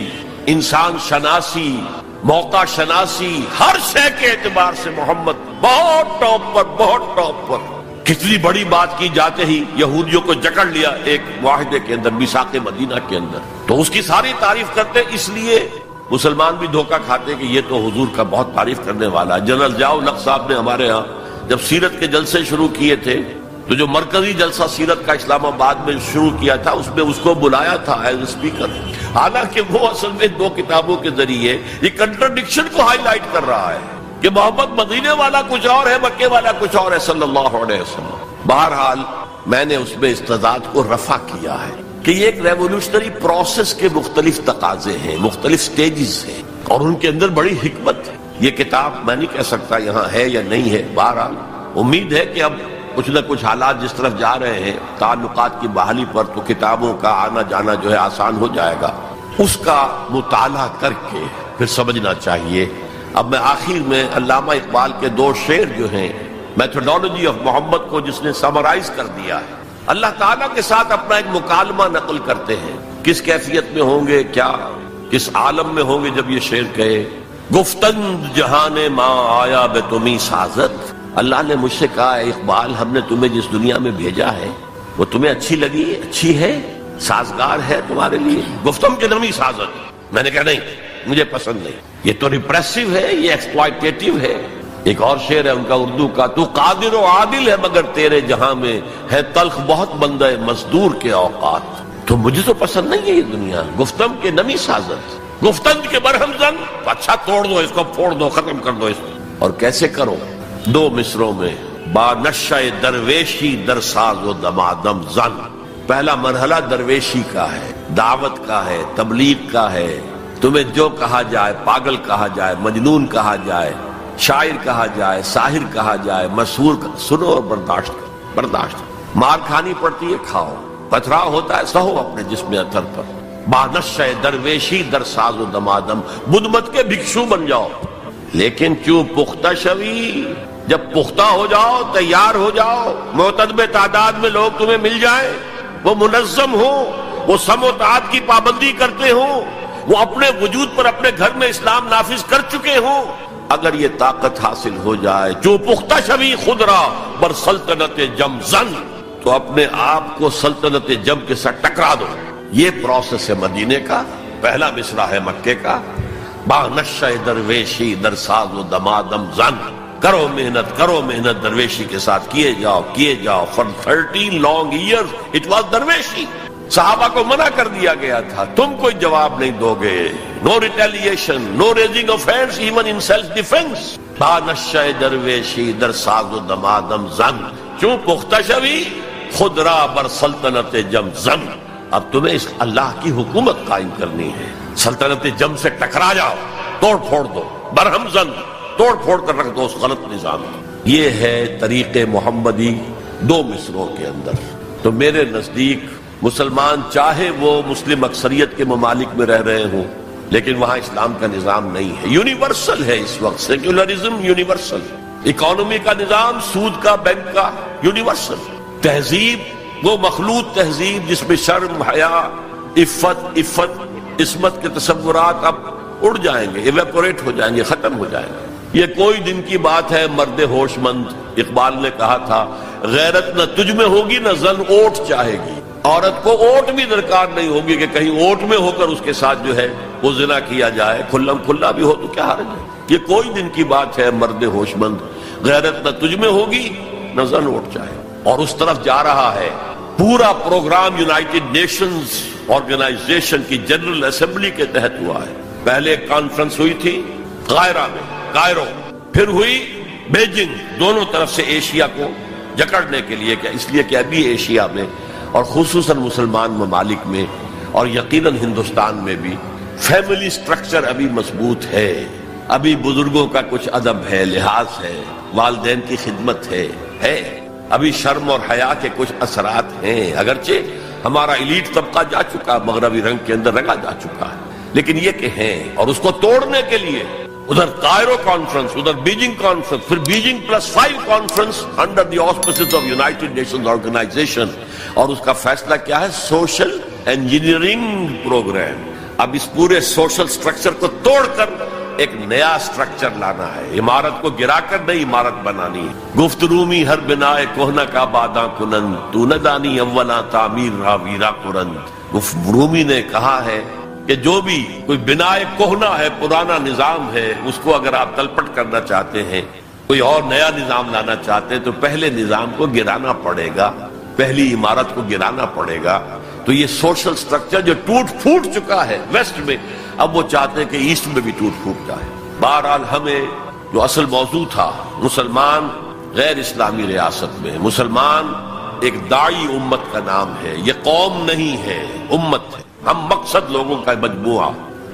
انسان شناسی، موقع شناسی، ہر شے کے اعتبار سے محمد بہت ٹاپ پر، بہت ٹاپ پر. کتنی بڑی بات کی جاتے ہی یہودیوں کو جکڑ لیا ایک معاہدے کے اندر، میثاق مدینہ کے اندر. تو اس کی ساری تعریف کرتے، اس لیے مسلمان بھی دھوکہ کھاتے کہ یہ تو حضور کا بہت تعریف کرنے والا ہے. جنرل ضیاء الحق صاحب نے ہمارے ہاں جب سیرت کے جلسے شروع کیے تھے تو جو مرکزی جلسہ سیرت کا اسلام آباد میں شروع کیا تھا، اس میں اس کو بلایا تھا ایز اسپیکر. حالانکہ وہ اصل میں 2 کتابوں کے ذریعے یہ کنٹرڈکشن کو ہائی لائٹ کر رہا ہے کہ محمد مدینے والا کچھ اور ہے، مکے والا کچھ اور ہے صلی اللہ علیہ وسلم. بہرحال میں نے اس میں استضاد کو رفع کیا ہے کہ یہ ایک ریولوشنری پروسیس کے مختلف تقاضے ہیں، مختلف سٹیجز ہیں، اور ان کے اندر بڑی حکمت ہے. یہ کتاب میں نہیں کہہ سکتا یہاں ہے یا نہیں ہے. بہرحال امید ہے کہ اب کچھ نہ کچھ حالات جس طرف جا رہے ہیں تعلقات کی بحالی پر، تو کتابوں کا آنا جانا جو ہے آسان ہو جائے گا. اس کا مطالعہ کر کے پھر سمجھنا چاہیے. اب میں آخر میں علامہ اقبال کے 2 شعر جو ہیں میتھڈالوجی آف محمد کو جس نے سمرائز کر دیا ہے، اللہ تعالیٰ کے ساتھ اپنا ایک مکالمہ نقل کرتے ہیں. کس کیفیت میں ہوں گے، کیا کس عالم میں ہوں گے جب یہ شعر کہے گفتند جہان ماں آیا بے تمہیں سازت. اللہ نے مجھ سے کہا ہے اقبال، ہم نے تمہیں جس دنیا میں بھیجا ہے وہ تمہیں اچھی لگی، اچھی ہے، سازگار ہے تمہارے لیے؟ گفتم کے نمی سازت. میں نے کہا نہیں، مجھے پسند نہیں، یہ تو ریپریسو ہے، یہ ایکسپلائٹیٹو ہے. ایک اور شعر ہے ان کا اردو کا، تو قادر و عادل ہے مگر تیرے جہاں میں ہے تلخ بہت بندہ مزدور کے اوقات. تو مجھے تو پسند نہیں ہے یہ دنیا. گفتم کے نمی سازت، گفتند کے برہم زن، اچھا توڑ دو اس کو، پھوڑ دو، ختم کر دو اس کو. اور کیسے کرو؟ 2 مصروں میں با نشہ درویشی در ساز و دمادم زن. پہلا مرحلہ درویشی کا ہے، دعوت کا ہے، تبلیغ کا ہے. تمہیں جو کہا جائے، پاگل کہا جائے، مجنون کہا جائے، شاعر کہا جائے، ساحر کہا جائے، مسحور، سنو اور برداشت کرو. برداشت. مار کھانی پڑتی ہے، کھاؤ. پتھراؤ ہوتا ہے، سہو اپنے جسم اثر پر. بانشہ درویشی در ساز و دمادم، بدھ مت کے بھکشو بن جاؤ. لیکن کیوں پختہ شوی، جب پختہ ہو جاؤ، تیار ہو جاؤ، معتدب تعداد میں لوگ تمہیں مل جائیں، وہ منظم ہوں، وہ سم و تعاد کی پابندی کرتے ہوں، وہ اپنے وجود پر اپنے گھر میں اسلام نافذ کر چکے ہوں، اگر یہ طاقت حاصل ہو جائے، جو پختہ شوی خود را بر سلطنت جم زن، تو اپنے آپ کو سلطنت جم کے ساتھ ٹکرا دو. یہ پروسیس ہے مدینے کا. پہلا مصرع ہے مکے کا، با نشہ درویشی در ساز و دمادم زن. کرو محنت درویشی کے ساتھ، کیے جاؤ. For 13 long years it was درویشی. صحابہ کو منع کر دیا گیا تھا، تم کوئی جواب نہیں دو گے. No retaliation, no raising of hands even in self defence. با نشہ درویشی در ساز و دمادم زن، کیوں پختہ شوی خود را بر سلطنت جم زن. اب تمہیں اس اللہ کی حکومت قائم کرنی ہے. سلطنت جم سے ٹکرا جاؤ، توڑ پھوڑ دو، برہم زن، توڑ پھوڑ کر رکھ دو اس غلط نظام کو. یہ ہے طریق محمدی 2 مصروں کے اندر. تو میرے نزدیک مسلمان چاہے وہ مسلم اکثریت کے ممالک میں رہ رہے ہوں، لیکن وہاں اسلام کا نظام نہیں ہے. یونیورسل ہے اس وقت، سیکولرزم یونیورسل. اکانومی کا نظام، سود کا، بینک کا، یونیورسل. تہذیب وہ مخلوط تہذیب جس میں شرم، حیا، عفت، عصمت کے تصورات اب اڑ جائیں گے، ایویپوریٹ ہو جائیں گے، ختم ہو جائیں گے. یہ کوئی دن کی بات ہے. مرد ہوش مند اقبال نے کہا تھا، غیرت نہ تجھ میں ہوگی نہ زن اوٹ چاہے گی. عورت کو اوٹ بھی درکار نہیں ہوگی کہ کہیں اوٹ میں ہو کر اس کے ساتھ جو ہے وہ زنا کیا جائے. کھلم کھلا بھی ہو تو کیا حرج ہے. یہ کوئی دن کی بات ہے. مرد ہوش مند، غیرت نہ تجھ میں ہوگی نہ زن اوٹ چاہے. اور اس طرف جا رہا ہے پورا پروگرام یونائٹڈ نیشنز آرگنائزیشن کی جنرل اسمبلی کے تحت ہوا ہے. پہلے ایک کانفرنس ہوئی تھی قاہرہ میں، کائرو، پھر ہوئی بیجنگ، دونوں طرف سے ایشیا کو جکڑنے کے لیے، اس لیے کہ ابھی ایشیا میں اور خصوصاً مسلمان ممالک میں اور یقیناً ہندوستان میں بھی فیملی سٹرکچر ابھی مضبوط ہے، ابھی بزرگوں کا کچھ ادب ہے، لحاظ ہے، والدین کی خدمت ہے، ابھی شرم اور حیا کے کچھ اثرات ہیں، اگرچہ ہمارا ایلیٹ طبقہ جا چکا، مغربی رنگ کے اندر رنگا جا چکا ہے، لیکن یہ کہ ہیں. اور اس کو توڑنے کے لیے ادھر کائرو کانفرنس، ادھر بیجنگ کانفرنس، پھر Beijing +5 conference under the auspices of United Nations Organization. اور اس کا فیصلہ کیا ہے؟ Social engineering program. اب اس پورے سوشل سٹرکچر کو توڑ کر ایک نیا سٹرکچر لانا ہے. عمارت کو گرا کر نئی عمارت بنانی ہے. گفت رومی ہر بنائے کوہنا کا باداں کنند، تو نہ دانی اولا تعمیر را ویرا کرند. گفت رومی نے کہا ہے کہ جو بھی کوئی بنائے کوہنا ہے، پرانا نظام ہے، اس کو اگر آپ تلپٹ کرنا چاہتے ہیں، کوئی اور نیا نظام لانا چاہتے ہیں، تو پہلے نظام کو گرانا پڑے گا، پہلی عمارت کو گرانا پڑے گا. تو یہ سوشل سٹرکچر جو ٹوٹ پھوٹ چکا ہے ویسٹ میں، اب وہ چاہتے ہیں کہ ایسٹ میں بھی ٹوٹ پھوٹ جائے. بہرحال ہمیں جو اصل موضوع تھا، مسلمان غیر اسلامی ریاست میں، مسلمان ایک داعی امت کا نام ہے، یہ قوم نہیں ہے، امت ہے. ہم مقصد لوگوں کا مجموعہ.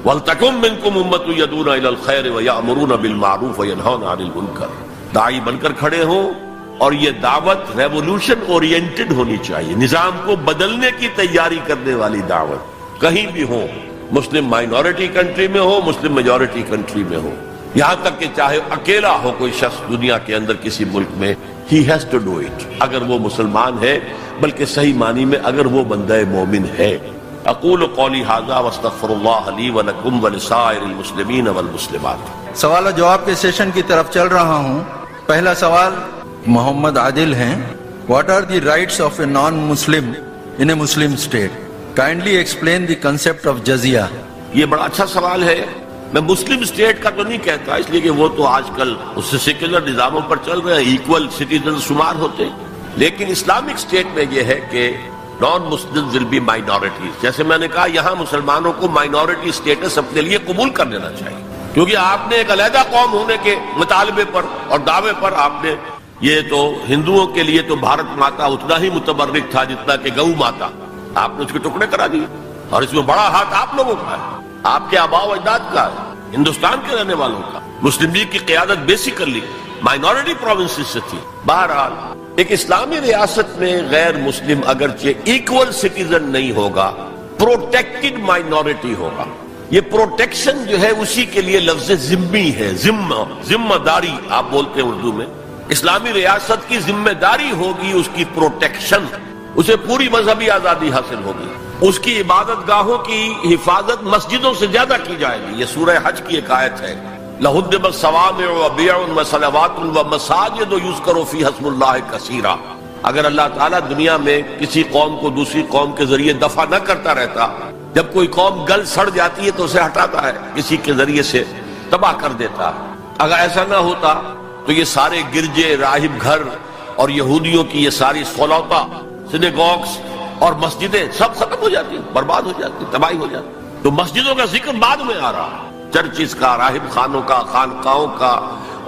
وَلْتَكُن مِّنكُمْ أُمَّةٌ يَدْعُونَ إِلَى الْخَيْرِ وَيَأْمُرُونَ بِالْمَعْرُوفِ وَيَنْهَوْنَ عَنِ الْمُنكَرِ. داعی بن کر کھڑے ہوں، اور یہ دعوت ریولوشن اورینٹڈ ہونی چاہیے، نظام کو بدلنے کی تیاری کرنے والی دعوت. کہیں بھی ہو، مسلم مائنورٹی کنٹری میں ہو، مسلم میجورٹی کنٹری میں ہو، یہاں تک کہ چاہے اکیلا ہو کوئی شخص دنیا کے اندر کسی ملک میں، he has to do it. اگر وہ مسلمان ہے، بلکہ صحیح معنی میں اگر وہ بندہ مومن ہے. اقول قولی ھذا واستغفر اللہ لی ولکم ولسائر المسلمین والمسلمات. سوال و جواب کے سیشن کی طرف چل رہا ہوں. پہلا سوال محمد عادل ہیں. What are the rights of a non Muslim in a Muslim state? Kindly explain the concept of jizya. یہ بڑا اچھا سوال ہے. میں مسلم اسٹیٹ کا تو نہیں کہتا، اس لیے کہ وہ تو آج کل اس سے سیکولر نظاموں پر چل رہے ہیں، ایکول سٹیزن شمار ہوتے ہیں. لیکن اسلامک اسٹیٹ میں یہ ہے کہ نان مسلم ول بی مائنورٹیز. جیسے میں نے کہا، یہاں مسلمانوں کو مائنورٹی اسٹیٹس اپنے لیے قبول کر لینا چاہیے، کیونکہ آپ نے ایک علیحدہ قوم ہونے کے مطالبے پر اور دعوے پر آپ نے، یہ تو ہندوؤں کے لیے تو بھارت ماتا اتنا ہی متبرک تھا جتنا کہ گو ماتا، آپ نے اس کے ٹکڑے کرا دیے. اور اس میں بڑا ہاتھ آپ لوگوں کا ہے، آپ کے آباء و اجداد کا ہے، ہندوستان کے رہنے والوں کا. مسلم لیگ کی قیادت بیسیکلی مائنورٹی پروونسز سے تھی. بہرحال ایک اسلامی ریاست میں غیر مسلم اگرچہ ایکول سٹیزن نہیں ہوگا، پروٹیکٹڈ مائنورٹی ہوگا. یہ پروٹیکشن جو ہے اسی کے لیے لفظ ذمہ ہے. ذمہ داری آپ بولتے ہیں اردو میں. اسلامی ریاست کی ذمہ داری ہوگی اس کی پروٹیکشن، اسے پوری مذہبی آزادی حاصل ہوگی، اس کی عبادت گاہوں کی حفاظت مسجدوں سے زیادہ کی جائے گی. یہ سورہ حج کی ایک آیت ہے، لَهُدِّمَتْ صَوَامِعُ وَبِيَعٌ وَصَلَوَاتٌ وَمَسَاجِدُ يُذْكَرُ فِيهَا اسْمُ اللَّهِ كَثِيرًا. اگر اللہ تعالیٰ دنیا میں کسی قوم کو دوسری قوم کے ذریعے دفع نہ کرتا رہتا، جب کوئی قوم گل سڑ جاتی ہے تو اسے ہٹاتا ہے، کسی کے ذریعے سے تباہ کر دیتا. اگر ایسا نہ ہوتا تو یہ سارے گرجے، راہب گھر اور یہودیوں کی یہ ساری سولوتا، سینیگوگس اور مسجدیں سب ختم ہو جاتی، برباد ہو جاتی، تباہی ہو جاتی. تو مسجدوں کا ذکر بعد میں آ رہا، چرچز کا، راہب خانوں کا، خانقاہوں کا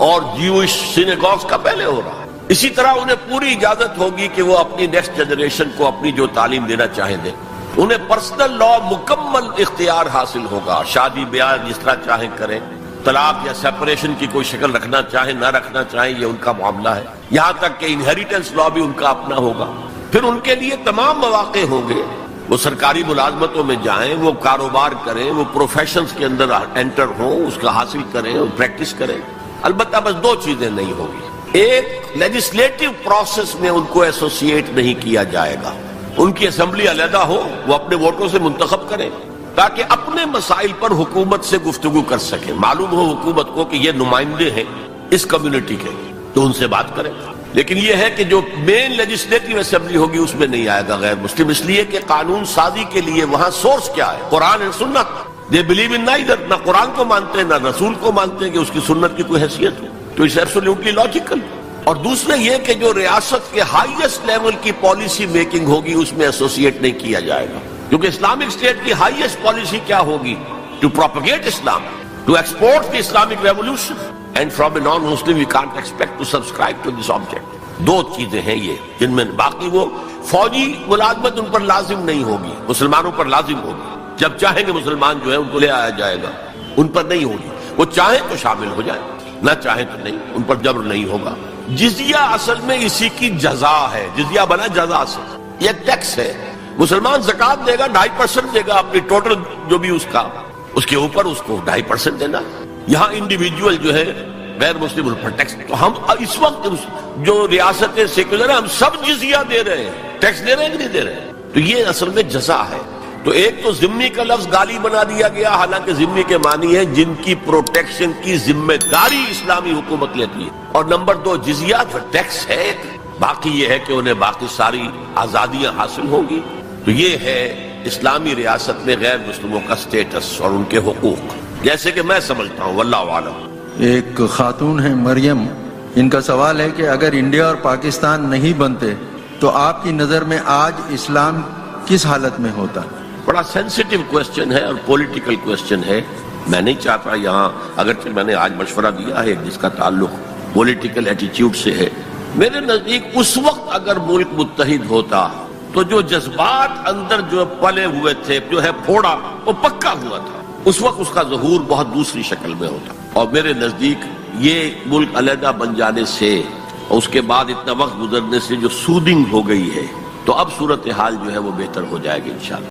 اور جیوش سینیگوگس کا پہلے ہو رہا. اسی طرح انہیں پوری اجازت ہوگی کہ وہ اپنی نیکسٹ جنریشن کو اپنی جو تعلیم دینا چاہیں دیں. انہیں پرسنل لا مکمل اختیار حاصل ہوگا، شادی بیاہ جس طرح چاہیں کریں، طلاق یا سیپریشن کی کوئی شکل رکھنا چاہیں نہ رکھنا چاہیں یہ ان کا معاملہ ہے. یہاں تک کہ انہیریٹنس لا بھی ان کا اپنا ہوگا. پھر ان کے لیے تمام مواقع ہوں گے، وہ سرکاری ملازمتوں میں جائیں، وہ کاروبار کریں، وہ پروفیشنز کے اندر انٹر ہوں، اس کا حاصل کریں اور پریکٹس کریں. البتہ بس دو چیزیں نہیں ہوگی. ایک، لیجسلیٹو پروسیس میں ان کو ایسوسیٹ نہیں کیا جائے گا. ان کی اسمبلی علیحدہ ہو، وہ اپنے ووٹوں سے منتخب کریں تاکہ اپنے مسائل پر حکومت سے گفتگو کر سکیں. معلوم ہو حکومت کو کہ یہ نمائندے ہیں اس کمیونٹی کے، تو ان سے بات کریں. لیکن یہ ہے کہ جو مین لیجسلیٹو اسمبلی ہوگی اس میں نہیں آئے گا غیر مسلم، اس لیے کہ قانون سازی کے لیے وہاں سورس کیا ہے؟ قرآن اور سنت. دے بلیو ان نائدر، نہ قرآن کو مانتے ہیں نہ رسول کو مانتے ہیں کہ اس کی سنت کی کوئی حیثیت ہو. تو اس ایبسولوٹلی لاجیکل. اور دوسرے یہ کہ جو ریاست کے ہائیسٹ لیول کی پالیسی میکنگ ہوگی اس میں ایسوسیٹ نہیں کیا جائے گا. کیونکہ اسلامک اسٹیٹ کی ہائیسٹ پالیسی کیا ہوگی؟ To propagate Islam, to export the Islamic revolution, and from a non Muslim we can't expect to subscribe to this object. دو چیزیں ہیں یہ جن میں باقی وہ فوجی ملازمت ان پر لازم نہیں ہوگی, مسلمانوں پر لازم ہوگی. جب چاہیں گے مسلمان جو ہے ان کو لے آیا جائے گا, ان پر نہیں ہوگی. وہ چاہیں تو شامل ہو جائیں, نہ چاہیں تو نہیں, ان پر جبر نہیں ہوگا. جزیہ اصل میں اسی کی جزا ہے, جزیہ بنا جزا سے, یہ ٹیکس ہے. مسلمان زکات دے گا 2.5% دے گا اپنی ٹوٹل جو بھی اس کا, اس کے اوپر اس کو 2.5% دینا. یہاں انڈیویجول جو ہے غیر مسلم ان پر ٹیکس. تو ہم اس وقت جو ریاستیں سیکولر ہیں ہم سب جزیہ دے رہے ہیں, ٹیکس دے رہے ہیں کہ نہیں دے رہے ہیں. تو یہ اصل میں جزا ہے. تو ایک تو ذمہ کا لفظ گالی بنا دیا گیا, حالانکہ ذمہ کے معنی ہے جن کی پروٹیکشن کی ذمہ داری اسلامی حکومت لیتی ہے. اور نمبر 2 جزیہ تو ٹیکس ہے, باقی یہ ہے کہ انہیں باقی ساری آزادیاں حاصل ہوں گی. تو یہ ہے اسلامی ریاست میں غیر مسلموں کا سٹیٹس اور ان کے حقوق, جیسے کہ میں سمجھتا ہوں. واللہ عالم. ایک خاتون ہے مریم, ان کا سوال ہے کہ اگر انڈیا اور پاکستان نہیں بنتے تو آپ کی نظر میں آج اسلام کس حالت میں ہوتا؟ بڑا سینسیٹیو کوسچن ہے اور پولیٹیکل کوسچن ہے. میں نہیں چاہتا یہاں, اگرچہ میں نے آج مشورہ دیا ہے جس کا تعلق پولیٹیکل ایٹیٹیوڈ سے ہے. میرے نزدیک اس وقت اگر ملک متحد ہوتا تو جو جذبات اندر جو پلے ہوئے تھے, جو ہے پھوڑا, وہ پکا ہوا تھا. اس وقت اس کا ظہور بہت دوسری شکل میں ہوتا. اور میرے نزدیک یہ ملک علیحدہ بن جانے سے اور اس کے بعد اتنا وقت گزرنے سے جو سودنگ ہو گئی ہے, تو اب صورتحال جو ہے وہ بہتر ہو جائے گی انشاءاللہ.